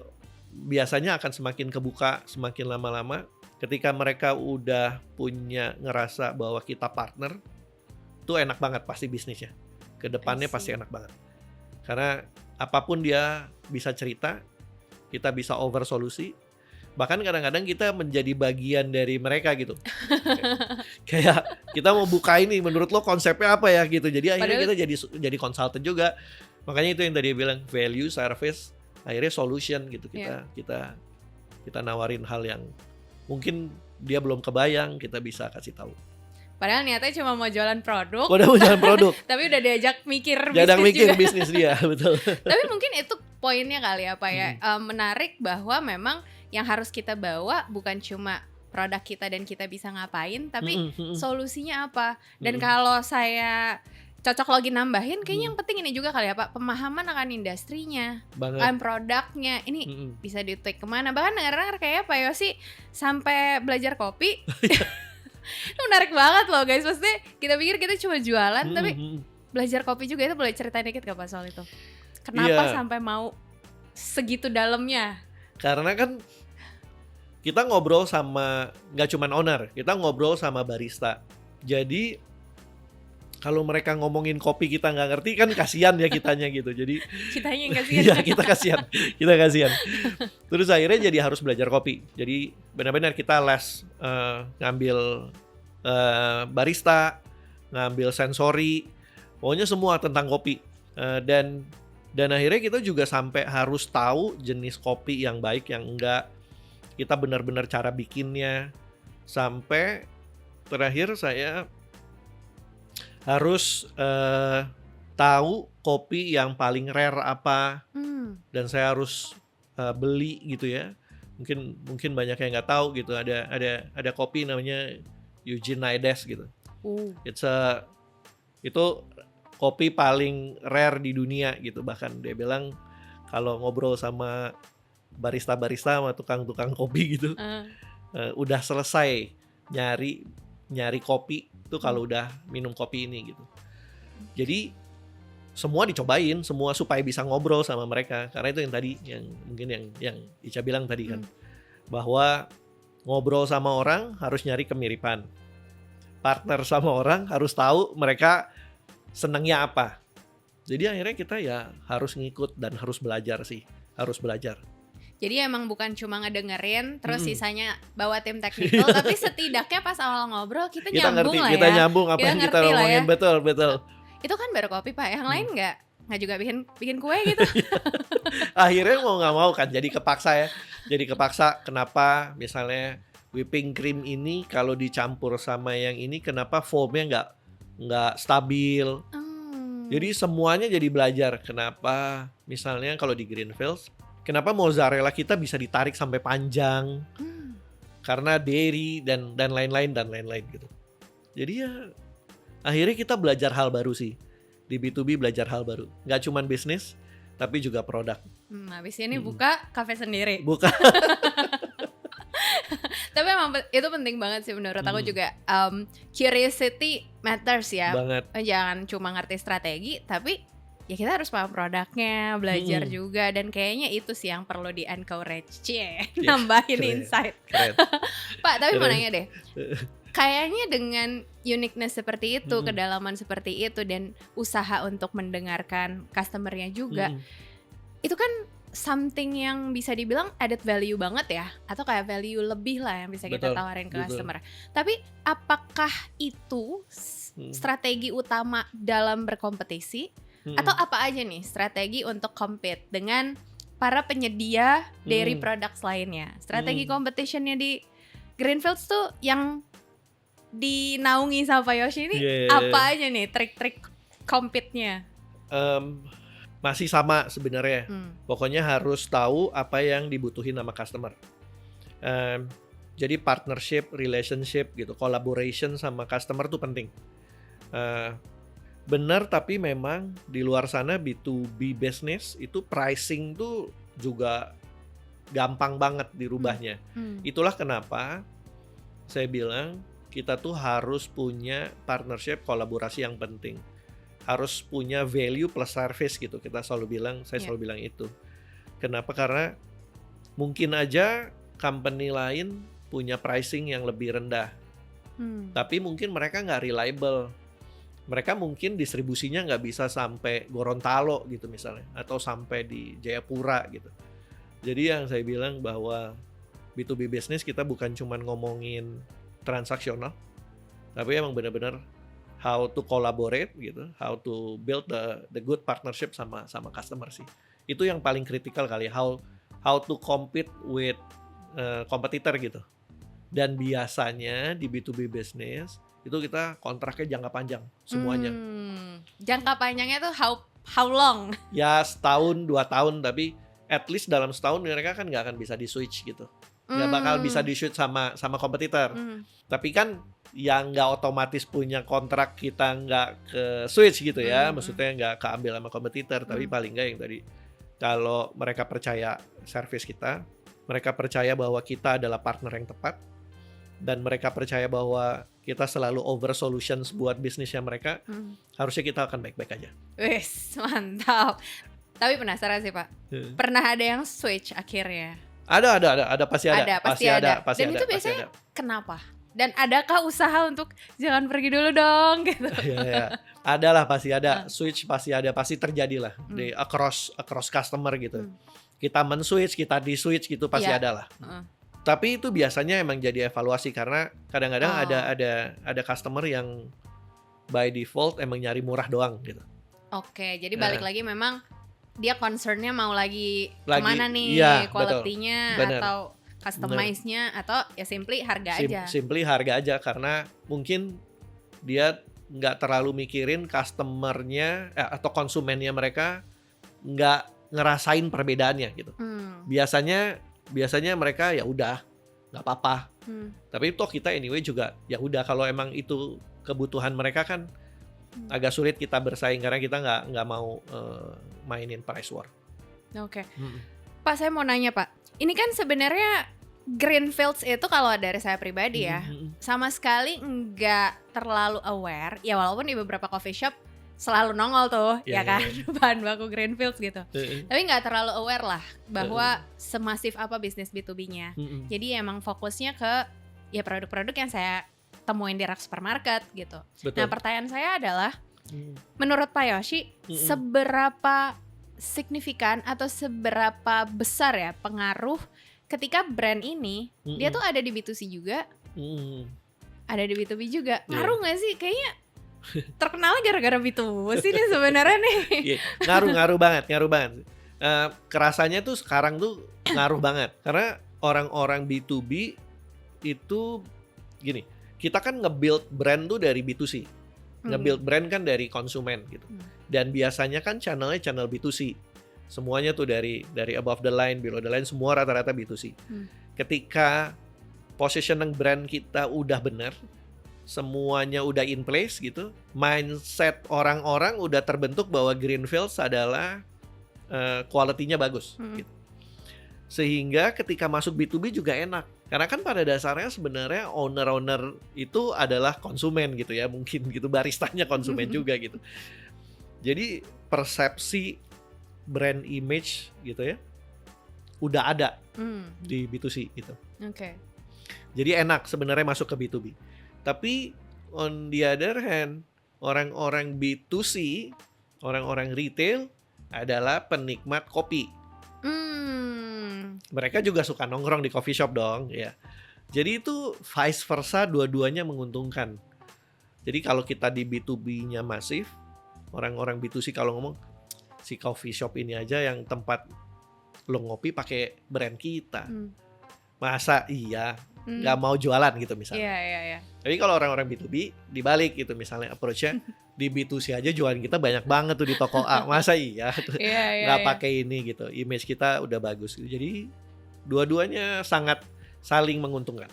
biasanya akan semakin kebuka, semakin lama-lama. Ketika mereka udah punya ngerasa bahwa kita partner, itu enak banget pasti bisnisnya. Kedepannya pasti enak banget. Karena apapun dia bisa cerita, kita bisa over solusi. Bahkan kadang-kadang kita menjadi bagian dari mereka gitu. Kayak kita mau buka ini, menurut lo konsepnya apa ya gitu. Jadi akhirnya kita jadi konsultan juga. Makanya itu yang tadi bilang value, service, akhirnya solution gitu. Kita nawarin hal yang mungkin dia belum kebayang, kita bisa kasih tahu. Padahal niatnya cuma mau jualan produk. Tapi udah diajak mikir bisnis dia, betul. Tapi mungkin itu poinnya kali apa ya. Menarik bahwa memang yang harus kita bawa bukan cuma produk kita dan kita bisa ngapain, tapi solusinya apa. Dan kalau saya cocok lagi nambahin, kayaknya yang penting ini juga kali ya Pak, pemahaman akan industrinya, akan produknya. Ini bisa di-take kemana. Bahkan dengar-dengar kayak Pak Yosi sampai belajar kopi. Itu menarik banget loh guys. Maksudnya kita pikir kita cuma jualan, tapi belajar kopi juga. Itu boleh ceritain dikit gak Pak soal itu? Kenapa sampai mau segitu dalamnya? Karena kan kita ngobrol sama gak cuman owner, kita ngobrol sama barista. Jadi kalau mereka ngomongin kopi kita nggak ngerti kan kasihan ya kitanya gitu. Jadi kitanya yang kasihan. Iya kita kasihan. Terus akhirnya jadi harus belajar kopi. Jadi benar-benar kita les ngambil barista, ngambil sensori, pokoknya semua tentang kopi. Dan akhirnya kita juga sampai harus tahu jenis kopi yang baik, yang enggak. Kita benar-benar cara bikinnya. Sampai terakhir saya harus tahu kopi yang paling rare apa, dan saya harus beli gitu ya. Mungkin banyak yang nggak tahu gitu. Ada kopi namanya Eugene Naides gitu. Itu kopi paling rare di dunia gitu. Bahkan dia bilang kalau ngobrol sama barista-barista sama tukang-tukang kopi gitu, udah selesai nyari kopi itu kalau udah minum kopi ini gitu. Jadi semua dicobain, semua supaya bisa ngobrol sama mereka. Karena itu yang tadi yang Ica bilang tadi kan, bahwa ngobrol sama orang harus nyari kemiripan. Partner sama orang harus tahu mereka senangnya apa. Jadi akhirnya kita ya harus ngikut dan harus belajar. Jadi emang bukan cuma ngedengerin terus sisanya bawa tim teknikal, tapi setidaknya pas awal ngobrol kita nyambung ngerti, lah ya. Kita nyambung apa yang kita ngomongin, betul. Itu kan baru kopi Pak, yang lain nggak juga bikin kue gitu. Akhirnya mau nggak mau kan jadi kepaksa ya. Jadi kepaksa kenapa misalnya whipping cream ini kalau dicampur sama yang ini kenapa foamnya nggak stabil. Jadi semuanya jadi belajar kenapa misalnya kalau di Greenfields kenapa mozzarella kita bisa ditarik sampai panjang. Karena dairy dan lain-lain gitu. Jadi ya akhirnya kita belajar hal baru sih. Di B2B belajar hal baru. Nggak cuma bisnis, tapi juga produk. Habis ini buka kafe sendiri. Buka. Tapi emang itu penting banget sih menurut aku juga. Curiosity matters ya. Banget. Jangan cuma ngerti strategi, tapi ya kita harus paham produknya, belajar juga. Dan kayaknya itu sih yang perlu di-encourage. Nambahin insight. Pak, tapi mau nanya deh. Kayaknya dengan uniqueness seperti itu, kedalaman seperti itu, dan usaha untuk mendengarkan customer-nya juga, itu kan something yang bisa dibilang added value banget ya, atau kayak value lebih lah yang bisa kita tawarin ke customer. Tapi apakah itu strategi utama dalam berkompetisi, atau apa aja nih strategi untuk compete dengan para penyedia dairy products lainnya? Strategi competitionnya di Greenfields tuh yang dinaungi sama Pak Yoshi ini apa aja nih trik-trik compete-nya? Masih sama sebenarnya. Pokoknya harus tahu apa yang dibutuhin sama customer. Jadi partnership, relationship gitu, collaboration sama customer tuh penting. Benar, tapi memang di luar sana B2B business itu pricing tuh juga gampang banget dirubahnya. Itulah kenapa saya bilang kita tuh harus punya partnership, kolaborasi yang penting. Harus punya value plus service gitu. Kita selalu bilang, saya selalu bilang itu. Kenapa? Karena mungkin aja company lain punya pricing yang lebih rendah. Tapi mungkin mereka nggak reliable. Mereka mungkin distribusinya nggak bisa sampai Gorontalo gitu misalnya, atau sampai di Jayapura gitu. Jadi yang saya bilang bahwa B2B business kita bukan cuma ngomongin transaksional, tapi emang benar-benar how to collaborate gitu, how to build the good partnership sama customer sih. Itu yang paling kritikal kali, how to compete with kompetitor gitu. Dan biasanya di B2B business itu kita kontraknya jangka panjang semuanya. Jangka panjangnya tuh how long? Ya setahun 2 tahun, tapi at least dalam setahun mereka kan nggak akan bisa di switch gitu. Nggak bakal bisa di switch sama kompetitor. Tapi kan yang nggak otomatis punya kontrak kita nggak ke switch gitu ya. Maksudnya nggak keambil sama kompetitor, tapi paling nggak yang tadi kalau mereka percaya service kita, mereka percaya bahwa kita adalah partner yang tepat, dan mereka percaya bahwa kita selalu over solutions buat bisnisnya mereka, harusnya kita akan baik-baik aja. Wis, mantap. Tapi penasaran sih Pak, pernah ada yang switch akhirnya? Ada pasti ada. Pasti ada. Dan itu biasanya kenapa? Dan adakah usaha untuk jangan pergi dulu dong gitu? Ya. Adalah pasti ada, switch pasti ada, pasti terjadi lah di across customer gitu. Kita men-switch, kita di-switch gitu pasti ada lah. Tapi itu biasanya emang jadi evaluasi karena kadang-kadang ada customer yang by default emang nyari murah doang gitu. Oke, jadi balik lagi memang dia concernnya mau lagi kemana nih, quality-nya atau customize-nya atau ya simply harga aja. Simply harga aja karena mungkin dia nggak terlalu mikirin customer-nya atau konsumennya mereka nggak ngerasain perbedaannya gitu. Biasanya mereka ya udah nggak apa-apa. Tapi toh kita anyway juga ya udah kalau emang itu kebutuhan mereka kan agak sulit kita bersaing karena kita nggak mau mainin price war. Oke. Pak, saya mau nanya Pak. Ini kan sebenarnya Greenfields itu kalau dari saya pribadi ya sama sekali nggak terlalu aware. Ya walaupun di beberapa coffee shop selalu nongol tuh ya kan bahan baku Greenfields gitu. Tapi nggak terlalu aware lah bahwa semasif apa bisnis B2B-nya. Jadi emang fokusnya ke ya produk-produk yang saya temuin di rak supermarket gitu. Nah pertanyaan saya adalah menurut Pak Yoshi seberapa signifikan atau seberapa besar ya pengaruh ketika brand ini dia tuh ada di B2C juga, ada di B2B juga. Ngaruh nggak sih? Kayaknya terkenalnya gara-gara B2C nih sebenarnya nih. Ngaruh banget. Kerasanya tuh sekarang tuh ngaruh banget. Karena orang-orang B2B itu gini, kita kan nge-build brand tuh dari B2C. Nge-build brand kan dari konsumen gitu. Dan biasanya kan channelnya channel B2C. Semuanya tuh dari above the line, below the line, semua rata-rata B2C. Ketika positioning brand kita udah bener, semuanya udah in place gitu, mindset orang-orang udah terbentuk bahwa Greenfields adalah quality-nya bagus gitu. Sehingga ketika masuk B2B juga enak. Karena kan pada dasarnya sebenarnya owner-owner itu adalah konsumen gitu ya, mungkin gitu, baristanya konsumen juga gitu. Jadi persepsi brand image gitu ya udah ada di B2C gitu. Jadi enak sebenarnya masuk ke B2B. Tapi on the other hand, orang-orang B2C, orang-orang retail adalah penikmat kopi. Mereka juga suka nongkrong di coffee shop dong, ya. Jadi itu vice versa, dua-duanya menguntungkan. Jadi kalau kita di B2B-nya masif, orang-orang B2C kalau ngomong, si coffee shop ini aja yang tempat lo ngopi pakai brand kita. Masa iya nggak mau jualan gitu misalnya. Tapi kalau orang-orang B2B dibalik gitu, misalnya approach-nya di B2C aja jualan kita banyak banget tuh di toko A. Masa iya nggak pakai ini gitu. Image kita udah bagus gitu. Jadi dua-duanya sangat saling menguntungkan.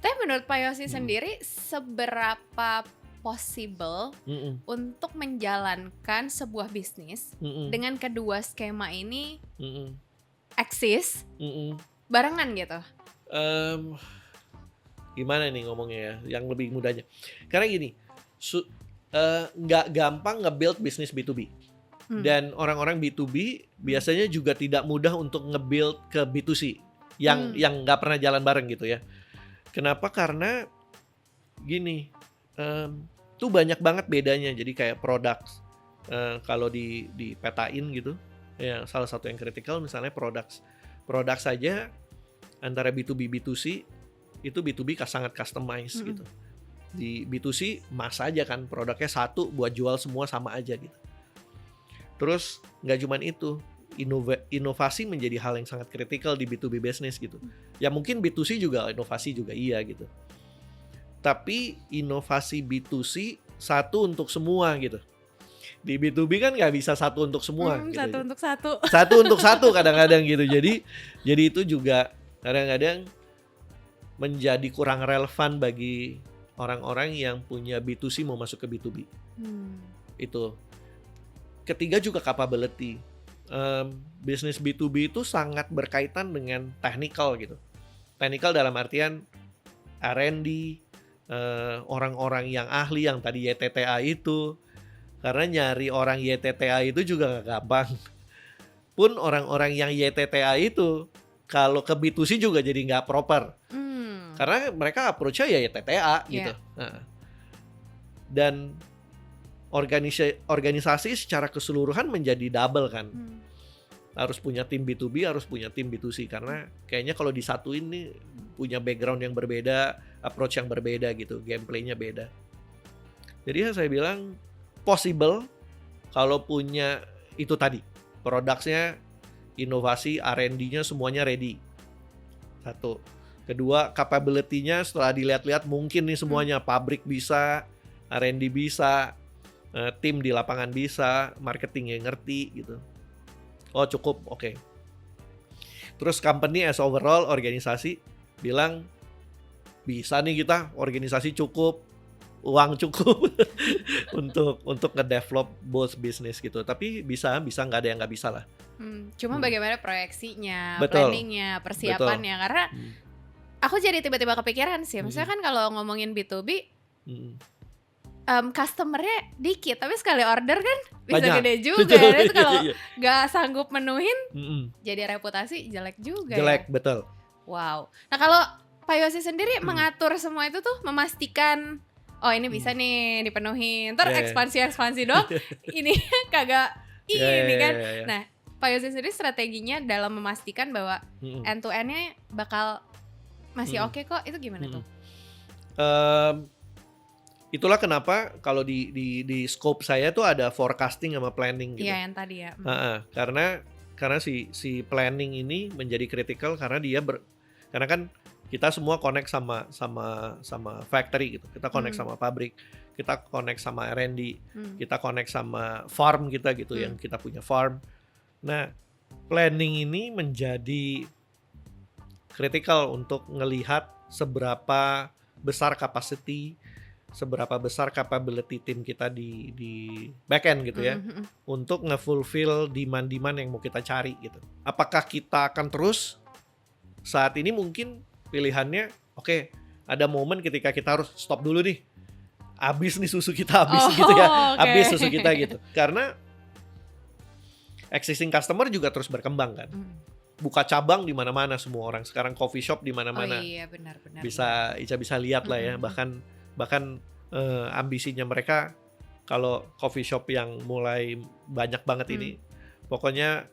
Tapi menurut Pak Yosi sendiri, seberapa possible untuk menjalankan sebuah bisnis dengan kedua skema ini eksis barengan gitu? Gimana nih ngomongnya ya, yang lebih mudahnya. Karena gini, nggak gampang nge-build bisnis B2B. Dan orang-orang B2B biasanya juga tidak mudah untuk nge-build ke B2C yang nggak pernah jalan bareng gitu ya. Kenapa? Karena gini, tuh banyak banget bedanya. Jadi kayak produk, kalau dipetain gitu, ya salah satu yang kritikal misalnya produk saja antara B2B B2C itu B2B sangat customized gitu. Di B2C mas aja kan, produknya satu buat jual semua sama aja gitu. Terus nggak cuman itu, inovasi menjadi hal yang sangat kritikal di B2B business gitu. Ya mungkin B2C juga inovasi juga iya gitu. Tapi inovasi B2C satu untuk semua gitu. Di B2B kan nggak bisa satu untuk semua. Gitu. Satu untuk satu. Satu untuk satu kadang-kadang gitu. Jadi itu juga kadang-kadang menjadi kurang relevan bagi orang-orang yang punya B2C mau masuk ke B2B. Itu. Ketiga juga capability. Bisnis B2B itu sangat berkaitan dengan technical gitu. Technical dalam artian R&D, orang-orang yang ahli yang tadi YTTA itu. Karena nyari orang YTTA itu juga gak gampang. Pun orang-orang yang YTTA itu kalau ke B2C juga jadi gak proper. Karena mereka approach-nya ya YTTA gitu. Dan organisasi secara keseluruhan menjadi double kan. Harus punya tim B2B, harus punya tim B2C. Karena kayaknya kalau disatuin nih punya background yang berbeda, approach yang berbeda gitu, gameplaynya beda. Jadi ya saya bilang possible kalau punya itu tadi, produknya, inovasi, R&D-nya semuanya ready. Satu. Kedua, capability-nya setelah dilihat-lihat mungkin nih semuanya, pabrik bisa, R&D bisa, tim di lapangan bisa, marketing yang ngerti gitu. Oh cukup, oke. Terus company as overall, organisasi bilang bisa nih kita, organisasi cukup, uang cukup untuk nge-develop both business gitu. Tapi bisa nggak ada yang nggak bisa lah. Cuma bagaimana proyeksinya, Betul. planningnya, persiapannya. Betul. Karena aku jadi tiba-tiba kepikiran sih. Maksudnya kan kalau ngomongin B2B, customernya dikit, tapi sekali order kan bisa banyak. Gede juga. Itu kalau nggak sanggup menuhin, jadi reputasi jelek juga. Jelek, ya? Betul. Wow. Nah kalau Pak Yosi sendiri mengatur semua itu tuh, memastikan oh ini bisa nih dipenuhin. Ntar ekspansi dong, ini kagak ini kan. Nah Pak Yosi sendiri strateginya dalam memastikan bahwa end to end-nya bakal masih oke kok, itu gimana tuh? Itulah kenapa kalau di scope saya tuh ada forecasting sama planning gitu. Iya yang tadi ya. Karena karena si planning ini menjadi kritikal karena karena kan kita semua connect sama factory gitu. Kita connect sama pabrik, kita connect sama R&D, kita connect sama farm kita gitu, yang kita punya farm. Nah, planning ini menjadi kritikal untuk ngelihat seberapa besar capacity, seberapa besar capability tim kita di backend gitu ya, untuk nge-fulfill demand-demand yang mau kita cari gitu. Apakah kita akan terus? Saat ini mungkin pilihannya, oke, ada momen ketika kita harus stop dulu nih. Habis nih susu kita, gitu ya. Habis susu kita gitu. Karena existing customer juga terus berkembang kan. Buka cabang di mana-mana semua orang. Sekarang coffee shop di mana-mana. Oh iya, benar. Ica bisa lihat lah ya. Bahkan ambisinya mereka kalau coffee shop yang mulai banyak banget ini, pokoknya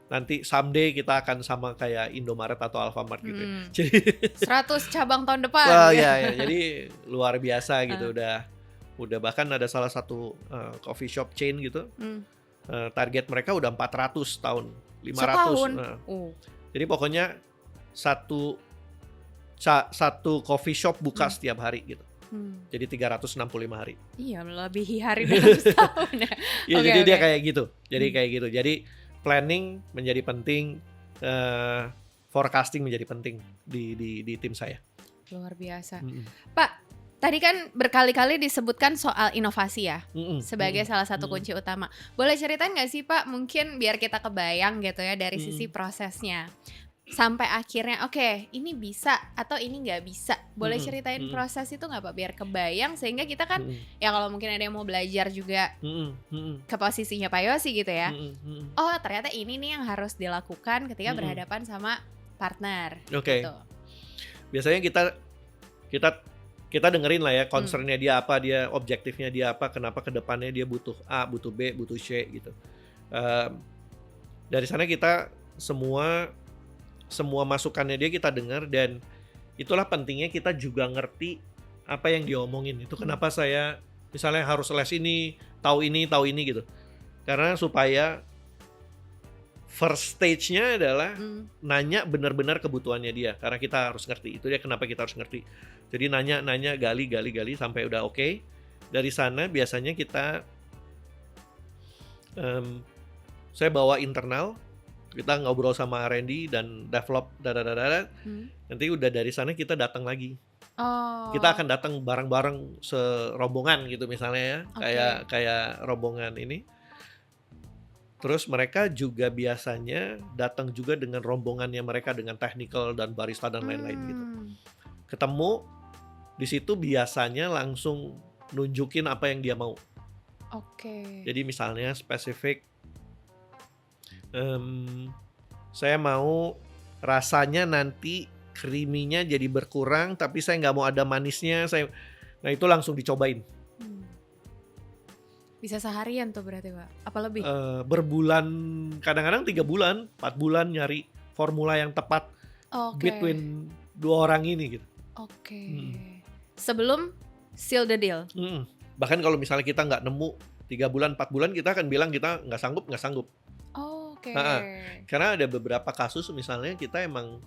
nanti someday kita akan sama kayak Indomaret atau Alfamart gitu. Jadi 100 cabang tahun depan. ya, jadi luar biasa gitu. Udah bahkan ada salah satu coffee shop chain gitu. Target mereka udah 400 tahun, 500. Setahun. Jadi pokoknya satu coffee shop buka setiap hari gitu. Jadi 365 hari. Iya, melebihi hari dalam setahun ya. Ya, jadi dia kayak gitu. Jadi planning menjadi penting, forecasting menjadi penting di tim saya. Luar biasa. Pak, tadi kan berkali-kali disebutkan soal inovasi ya, sebagai salah satu kunci utama. Boleh ceritain nggak sih Pak, mungkin biar kita kebayang gitu ya dari sisi prosesnya. Sampai akhirnya oke, ini bisa atau ini nggak bisa. Boleh ceritain proses itu nggak Pak, biar kebayang sehingga kita kan ya kalau mungkin ada yang mau belajar juga ke posisinya Pak Yosi gitu ya. Oh ternyata ini nih yang harus dilakukan ketika berhadapan sama partner. Oke. Gitu. Biasanya kita dengerin lah ya concernnya dia apa, dia objektifnya dia apa, kenapa kedepannya dia butuh A, butuh B, butuh C gitu. Dari sana kita semua masukannya dia kita dengar, dan itulah pentingnya kita juga ngerti apa yang dia omongin. Itu kenapa saya misalnya harus les ini, tahu ini gitu. Karena supaya first stage-nya adalah nanya benar-benar kebutuhannya dia, karena kita harus ngerti. Itu dia kenapa kita harus ngerti. Jadi nanya, gali sampai udah oke. Dari sana biasanya kita saya bawa internal, kita ngobrol sama R&D dan develop nanti udah dari sana kita datang lagi. Kita akan datang bareng-bareng serombongan gitu misalnya ya, kayak rombongan ini. Terus mereka juga biasanya datang juga dengan rombongannya mereka, dengan technical dan barista dan lain-lain gitu. Ketemu di situ biasanya langsung nunjukin apa yang dia mau. Jadi misalnya spesifik, saya mau rasanya nanti creamy-nya jadi berkurang, tapi saya nggak mau ada manisnya. Nah itu langsung dicobain. Bisa seharian tuh berarti Pak? Apa lebih? Berbulan, kadang-kadang 3 bulan, 4 bulan nyari formula yang tepat between dua orang ini gitu. Sebelum seal the deal. Bahkan kalau misalnya kita nggak nemu 3 bulan, 4 bulan, kita akan bilang kita nggak sanggup. Karena ada beberapa kasus misalnya kita emang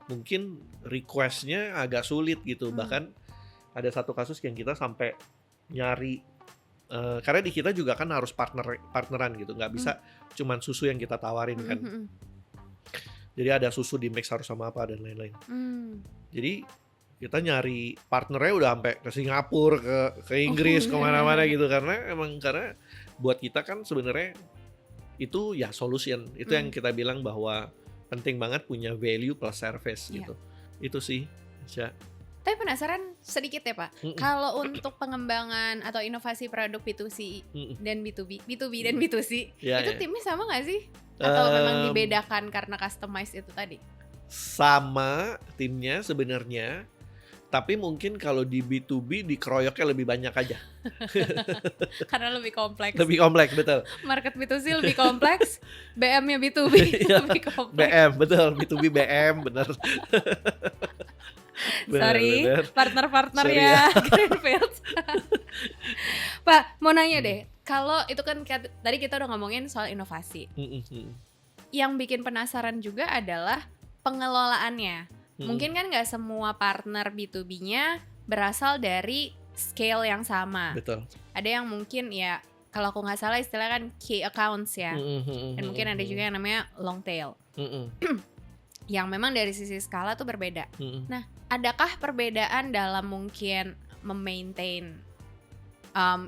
mungkin request-nya agak sulit gitu. Bahkan ada satu kasus yang kita sampai nyari, karena di kita juga kan harus partneran gitu, nggak bisa cuman susu yang kita tawarin kan. Jadi ada susu di mix harus sama apa dan lain-lain. Jadi kita nyari partnernya udah sampai ke Singapura, ke Inggris, kemana-mana gitu, karena buat kita kan sebenarnya itu ya solution. Itu yang kita bilang bahwa penting banget punya value plus service gitu. Itu sih. Tapi penasaran sedikit ya Pak, kalau untuk pengembangan atau inovasi produk B2C dan B2B dan B2C, itu timnya sama nggak sih? Atau memang dibedakan karena customize itu tadi? Sama timnya sebenarnya, tapi mungkin kalau di B2B dikeroyoknya lebih banyak aja. Karena lebih kompleks. Lebih kompleks, betul. Market B2C lebih kompleks, BM-nya B2B lebih kompleks. BM, betul. B2B BM, bener. Sorry, partner-partner ya Greenfield. Pak, mau nanya deh, kalau itu kan tadi kita udah ngomongin soal inovasi. yang bikin penasaran juga adalah pengelolaannya. Mungkin kan nggak semua partner B2B-nya berasal dari scale yang sama. Betul. Ada yang mungkin ya, kalau aku nggak salah istilah kan key accounts ya. Dan mungkin ada juga yang namanya long tail. Yang memang dari sisi skala tuh berbeda. Nah, adakah perbedaan dalam mungkin memaintain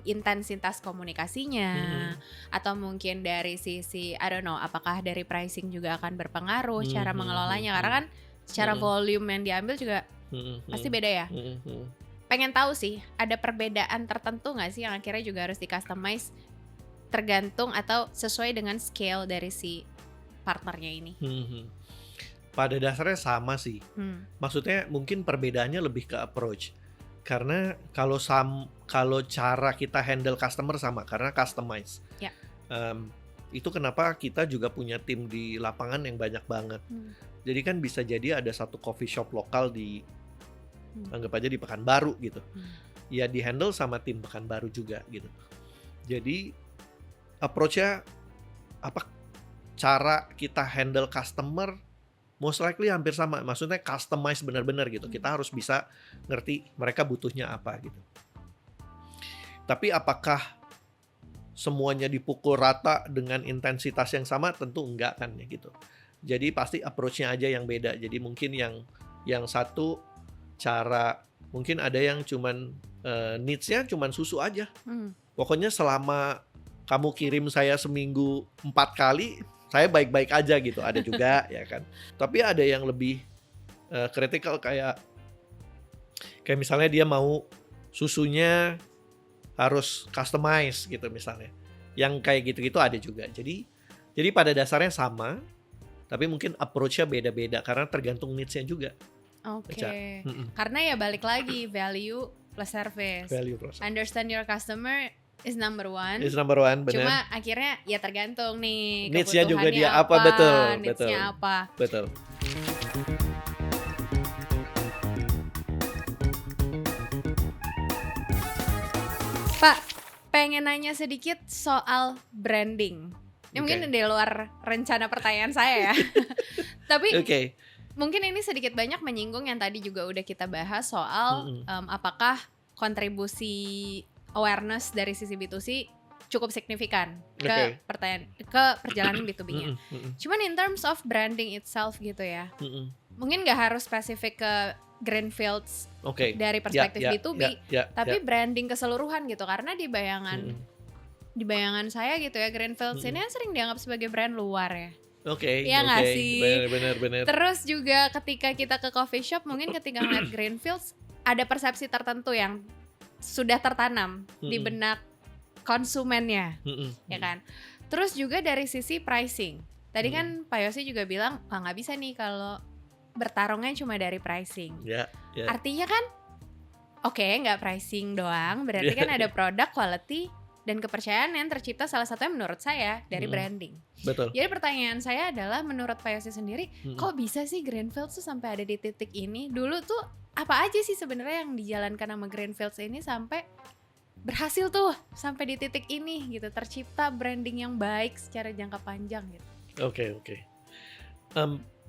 intensitas komunikasinya, atau mungkin dari sisi I don't know, apakah dari pricing juga akan berpengaruh cara mengelolanya, karena kan secara volume yang diambil juga pasti beda ya. Pengen tahu sih, ada perbedaan tertentu nggak sih yang akhirnya juga harus di-customize tergantung atau sesuai dengan scale dari si partnernya ini? Pada dasarnya sama sih. Maksudnya mungkin perbedaannya lebih ke approach. Karena kalau cara kita handle customer sama, karena customize. Ya. Itu kenapa kita juga punya tim di lapangan yang banyak banget. Jadi kan bisa jadi ada satu coffee shop lokal di anggap aja di Pekanbaru gitu. Ya di handle sama tim Pekanbaru juga gitu. Jadi approach-nya apa, cara kita handle customer most likely hampir sama. Maksudnya customize benar-benar gitu. Kita harus bisa ngerti mereka butuhnya apa gitu. Tapi apakah semuanya dipukul rata dengan intensitas yang sama? Tentu enggak kan ya gitu. Jadi pasti approach-nya aja yang beda. Jadi mungkin yang satu cara, mungkin ada yang cuman needs-nya cuman susu aja. Pokoknya selama kamu kirim saya seminggu 4 kali, saya baik-baik aja gitu. Ada juga ya kan. Tapi ada yang lebih kritikal kayak misalnya dia mau susunya harus customize gitu misalnya. Yang kayak gitu-gitu ada juga. Jadi pada dasarnya sama, tapi mungkin approach-nya beda-beda karena tergantung needs-nya juga. Oke. Karena ya balik lagi value plus service. Value plus service. Understand your customer is number one. Is number one, benar. Cuma akhirnya ya tergantung nih needs-nya juga dia apa, needs-nya apa. Betul. Pak, pengen nanya sedikit soal branding. Ini mungkin di luar rencana pertanyaan saya ya. Tapi mungkin ini sedikit banyak menyinggung yang tadi juga udah kita bahas soal apakah kontribusi awareness dari sisi B2C cukup signifikan ke perjalanan B2B-nya. Cuman in terms of branding itself gitu ya. Mungkin gak harus spesifik ke Greenfields dari perspektif B2B, tapi branding keseluruhan gitu. Karena di bayangan saya gitu ya, Greenfields ini sering dianggap sebagai brand luar ya. Iya nggak sih? Benar. Terus juga ketika kita ke coffee shop, mungkin ketika ngeliat Greenfields ada persepsi tertentu yang sudah tertanam di benak konsumennya, ya kan? Terus juga dari sisi pricing. Tadi kan Pak Yosi juga bilang, nggak bisa nih kalau bertarungnya cuma dari pricing. Artinya kan, nggak pricing doang, berarti kan ada produk, quality, dan kepercayaan yang tercipta salah satunya menurut saya dari branding. Betul. Jadi pertanyaan saya adalah, menurut Pak Yosi sendiri, kok bisa sih Greenfields tuh sampai ada di titik ini? Dulu tuh apa aja sih sebenarnya yang dijalankan sama Greenfields ini sampai berhasil tuh sampai di titik ini gitu, tercipta branding yang baik secara jangka panjang gitu. Oke.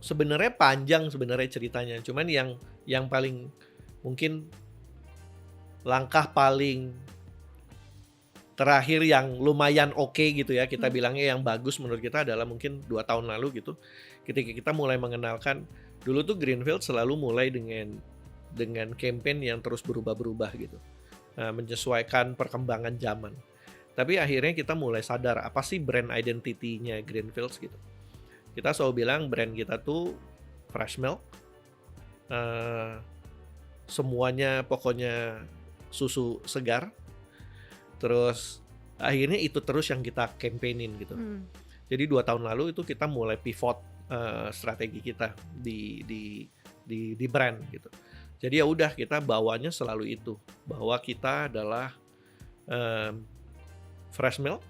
Sebenarnya panjang ceritanya, cuman yang paling mungkin langkah paling terakhir yang lumayan gitu ya, kita bilangnya yang bagus menurut kita adalah mungkin 2 tahun lalu gitu, ketika kita mulai mengenalkan. Dulu tuh Greenfield selalu mulai dengan campaign yang terus berubah-berubah gitu, menyesuaikan perkembangan zaman. Tapi akhirnya kita mulai sadar apa sih brand identity-nya Greenfields gitu. Kita selalu bilang brand kita tuh fresh milk, semuanya pokoknya susu segar. Terus akhirnya itu terus yang kita campaignin gitu. Jadi 2 tahun lalu itu kita mulai pivot strategi kita di brand gitu. Jadi ya udah, kita bawanya selalu itu, bahwa kita adalah fresh milk,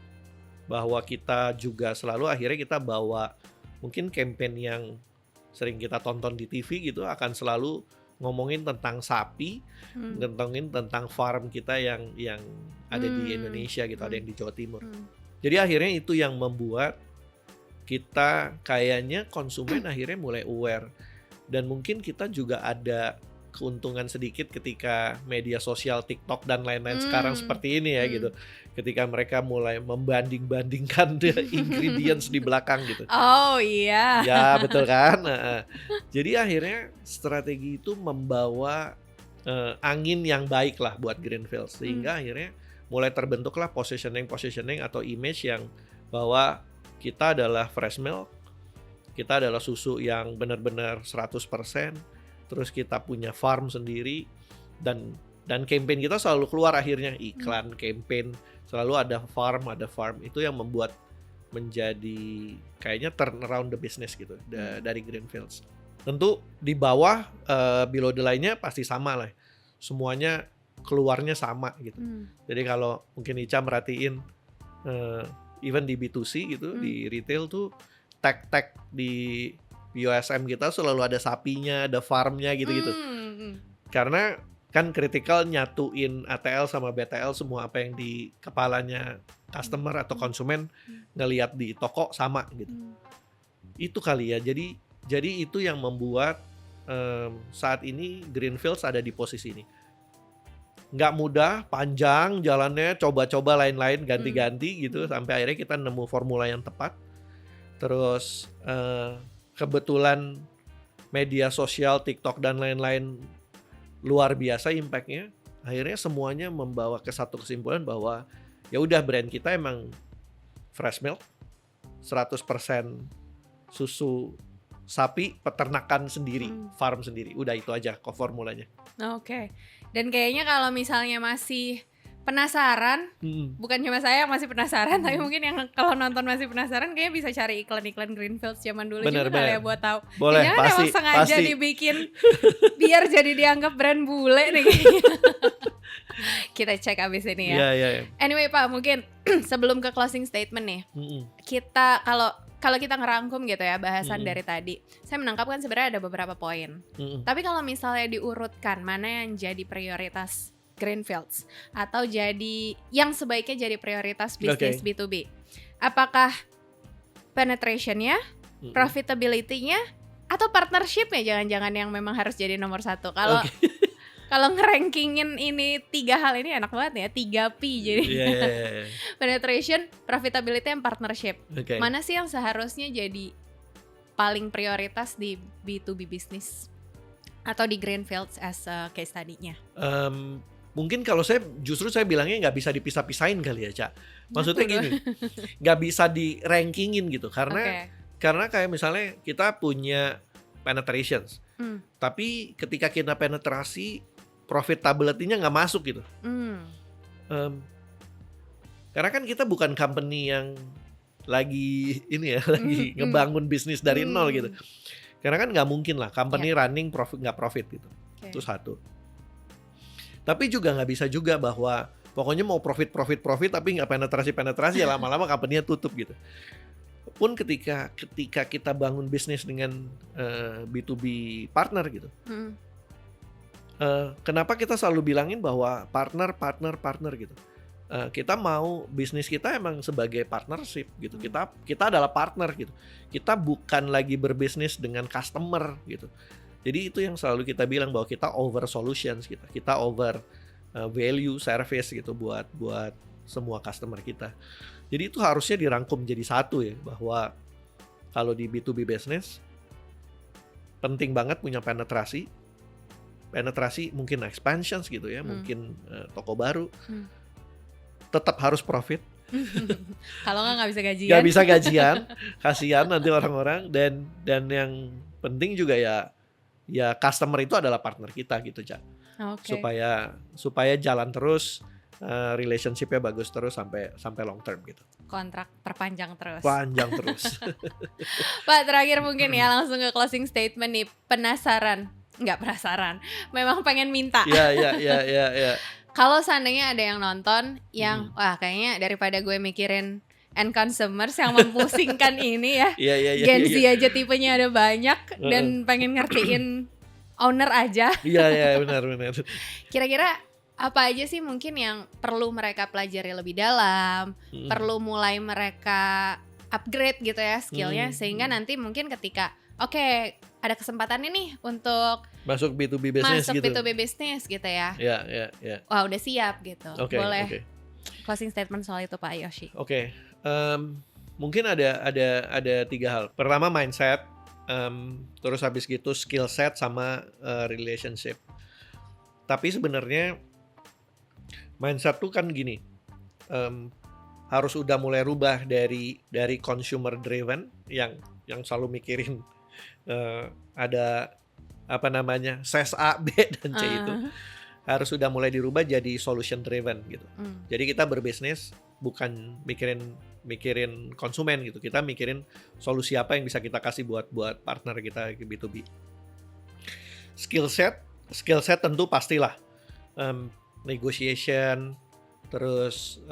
bahwa kita juga selalu akhirnya kita bawa mungkin campaign yang sering kita tonton di TV gitu, akan selalu ngomongin tentang sapi, ngomongin tentang farm kita yang ada di Indonesia gitu, ada yang di Jawa Timur. Jadi akhirnya itu yang membuat kita kayaknya konsumen akhirnya mulai aware. Dan mungkin kita juga ada keuntungan sedikit ketika media sosial TikTok dan lain-lain sekarang seperti ini ya gitu. Ketika mereka mulai membanding-bandingkan ingredients di belakang gitu. Oh iya. Ya betul kan. Jadi akhirnya strategi itu membawa angin yang baik lah buat Greenfields. Sehingga akhirnya mulai terbentuklah positioning atau image yang bahwa kita adalah fresh milk, kita adalah susu yang benar-benar 100%, terus kita punya farm sendiri, dan campaign kita selalu keluar akhirnya iklan, campaign, selalu ada farm, itu yang membuat menjadi kayaknya turn around the business gitu dari Greenfields. Tentu di bawah below the line-nya pasti sama lah, semuanya keluarnya sama gitu. Jadi kalau mungkin Ica merhatiin even di B2C gitu, di retail tuh tag di USM kita selalu ada sapinya, ada farmnya gitu-gitu. Karena kan kritikal nyatuin ATL sama BTL, semua apa yang di kepalanya customer atau konsumen ngelihat di toko sama gitu. Itu kali ya. Jadi itu yang membuat saat ini Greenfields ada di posisi ini. Nggak mudah, panjang jalannya, coba-coba lain-lain, ganti-ganti gitu, sampai akhirnya kita nemu formula yang tepat. Terus kebetulan media sosial, TikTok dan lain-lain luar biasa impact-nya. Akhirnya semuanya membawa ke satu kesimpulan bahwa ya udah, brand kita emang fresh milk, 100% susu sapi, peternakan sendiri, farm sendiri. Udah itu aja kok formulanya. Oke. Dan kayaknya kalau misalnya masih penasaran, bukan cuma saya yang masih penasaran, tapi mungkin yang kalau nonton masih penasaran, kayaknya bisa cari iklan-iklan Greenfields zaman dulu juga kali ya buat tahu. Boleh, jangan emang sengaja dibikin biar jadi dianggap brand bule nih. Kita cek abis ini ya. Yeah. Anyway Pak, mungkin sebelum ke closing statement nih, kita kalau kita ngerangkum gitu ya bahasan dari tadi, saya menangkap kan sebenarnya ada beberapa poin. Tapi kalau misalnya diurutkan mana yang jadi prioritas Greenfields atau jadi yang sebaiknya jadi prioritas bisnis B2B, apakah penetrationnya, profitability-nya, atau partnership-nya jangan-jangan yang memang harus jadi nomor satu? Kalau ngerankingin ini 3 hal ini enak banget ya, 3P jadi. Penetration, profitability, and partnership. Mana sih yang seharusnya jadi paling prioritas di B2B business atau di Greenfields as a case study-nya? Mungkin kalau saya bilangnya nggak bisa dipisah-pisahin kali ya, Cak. Maksudnya gini, nggak bisa di rankingin gitu, karena kayak misalnya kita punya penetrations, tapi ketika kita penetrasi, profitability-nya nggak masuk gitu. Karena kan kita bukan company yang lagi ini ya, lagi ngebangun bisnis dari nol gitu. Karena kan nggak mungkin lah company running nggak profit gitu. Itu satu. Tapi juga nggak bisa juga bahwa pokoknya mau profit tapi nggak penetrasi ya, lama-lama company-nya tutup gitu. Pun ketika kita bangun bisnis dengan B2B partner gitu, kenapa kita selalu bilangin bahwa partner gitu. Kita mau bisnis kita emang sebagai partnership gitu. Kita adalah partner gitu. Kita bukan lagi berbisnis dengan customer gitu. Jadi itu yang selalu kita bilang bahwa kita over solutions gitu. Kita over value service gitu buat semua customer kita. Jadi itu harusnya dirangkum jadi satu ya, bahwa kalau di B2B business penting banget punya penetrasi mungkin expansions gitu ya, mungkin toko baru. Tetap harus profit. Kalau nggak bisa gajian. Nggak bisa gajian, kasihan nanti orang-orang. Dan yang penting juga ya customer itu adalah partner kita gitu, Cak. Supaya jalan terus, relationship-nya bagus terus sampai long term gitu. Kontrak perpanjang terus. Panjang terus. Pak, terakhir mungkin ya langsung ke closing statement nih. Nggak penasaran, memang pengen minta. Iya. Kalau seandainya ada yang nonton yang wah kayaknya daripada gue mikirin end consumers yang memusingkan ini ya, Gen Z aja tipenya ada banyak dan pengen ngertiin owner aja. Iya benar. Kira-kira apa aja sih mungkin yang perlu mereka pelajari lebih dalam, perlu mulai mereka upgrade gitu ya skillnya, sehingga nanti mungkin ketika oke, ada kesempatan nih untuk masuk B2B business masuk gitu. B2B business gitu ya. Ya. Wah, udah siap gitu. Oke. Boleh closing statement soal itu Pak Yoshi. Oke. Mungkin ada 3 hal. Pertama mindset, terus habis gitu skill set sama relationship. Tapi sebenarnya mindset tuh kan gini, harus udah mulai rubah dari consumer driven yang selalu mikirin ada apa namanya ses A, B dan C itu, harus udah mulai dirubah jadi solution driven gitu. Jadi kita berbisnis bukan mikirin konsumen gitu, kita mikirin solusi apa yang bisa kita kasih buat partner kita B2B. Skill set tentu pastilah, negotiation, terus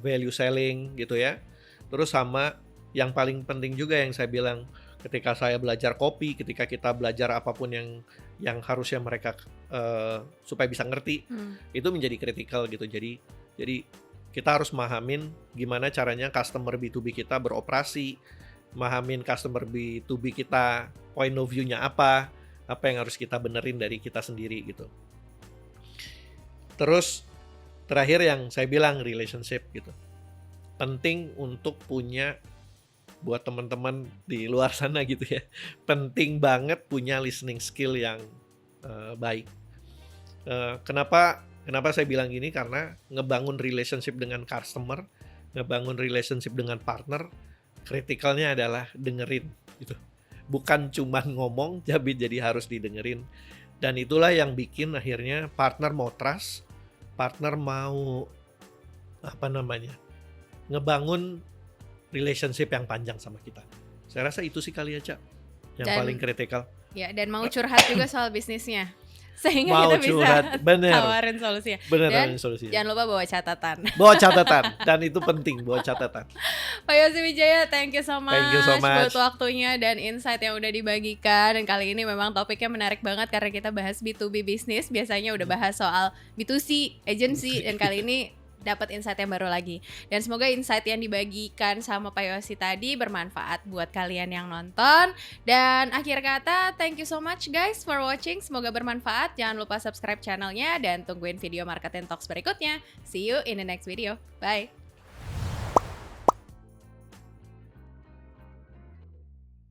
value selling gitu ya. Terus sama yang paling penting juga yang saya bilang, ketika saya belajar kopi, ketika kita belajar apapun yang harusnya mereka supaya bisa ngerti, itu menjadi kritikal gitu. Jadi kita harus mahamin gimana caranya customer B2B kita beroperasi, mahamin customer B2B kita point of view-nya apa yang harus kita benerin dari kita sendiri gitu. Terus terakhir yang saya bilang relationship gitu. Penting untuk punya, buat teman-teman di luar sana gitu ya, penting banget punya listening skill yang baik. Kenapa saya bilang gini? Karena ngebangun relationship dengan customer, ngebangun relationship dengan partner, kritikalnya adalah dengerin gitu. Bukan cuman ngomong, jadi harus didengerin. Dan itulah yang bikin akhirnya partner mau trust, partner mau ngebangun relationship yang panjang sama kita. Saya rasa itu sih kali ya, Cak, yang paling kritikal. Ya, dan mau curhat juga soal bisnisnya, sehingga mau kita bisa tawarin solusinya. Dan solusinya. Jangan lupa bawa catatan. Dan itu penting, bawa catatan. Pak Yoshi Wijaya, thank you so much buat waktunya dan insight yang udah dibagikan. Dan kali ini memang topiknya menarik banget karena kita bahas B2B bisnis. Biasanya udah bahas soal B2C, agency, dan kali ini dapat insight yang baru lagi. Dan semoga insight yang dibagikan sama Pak Yoshi tadi bermanfaat buat kalian yang nonton. Dan akhir kata, thank you so much guys for watching. Semoga bermanfaat. Jangan lupa subscribe channelnya dan tungguin video Marketing Talks berikutnya. See you in the next video. Bye.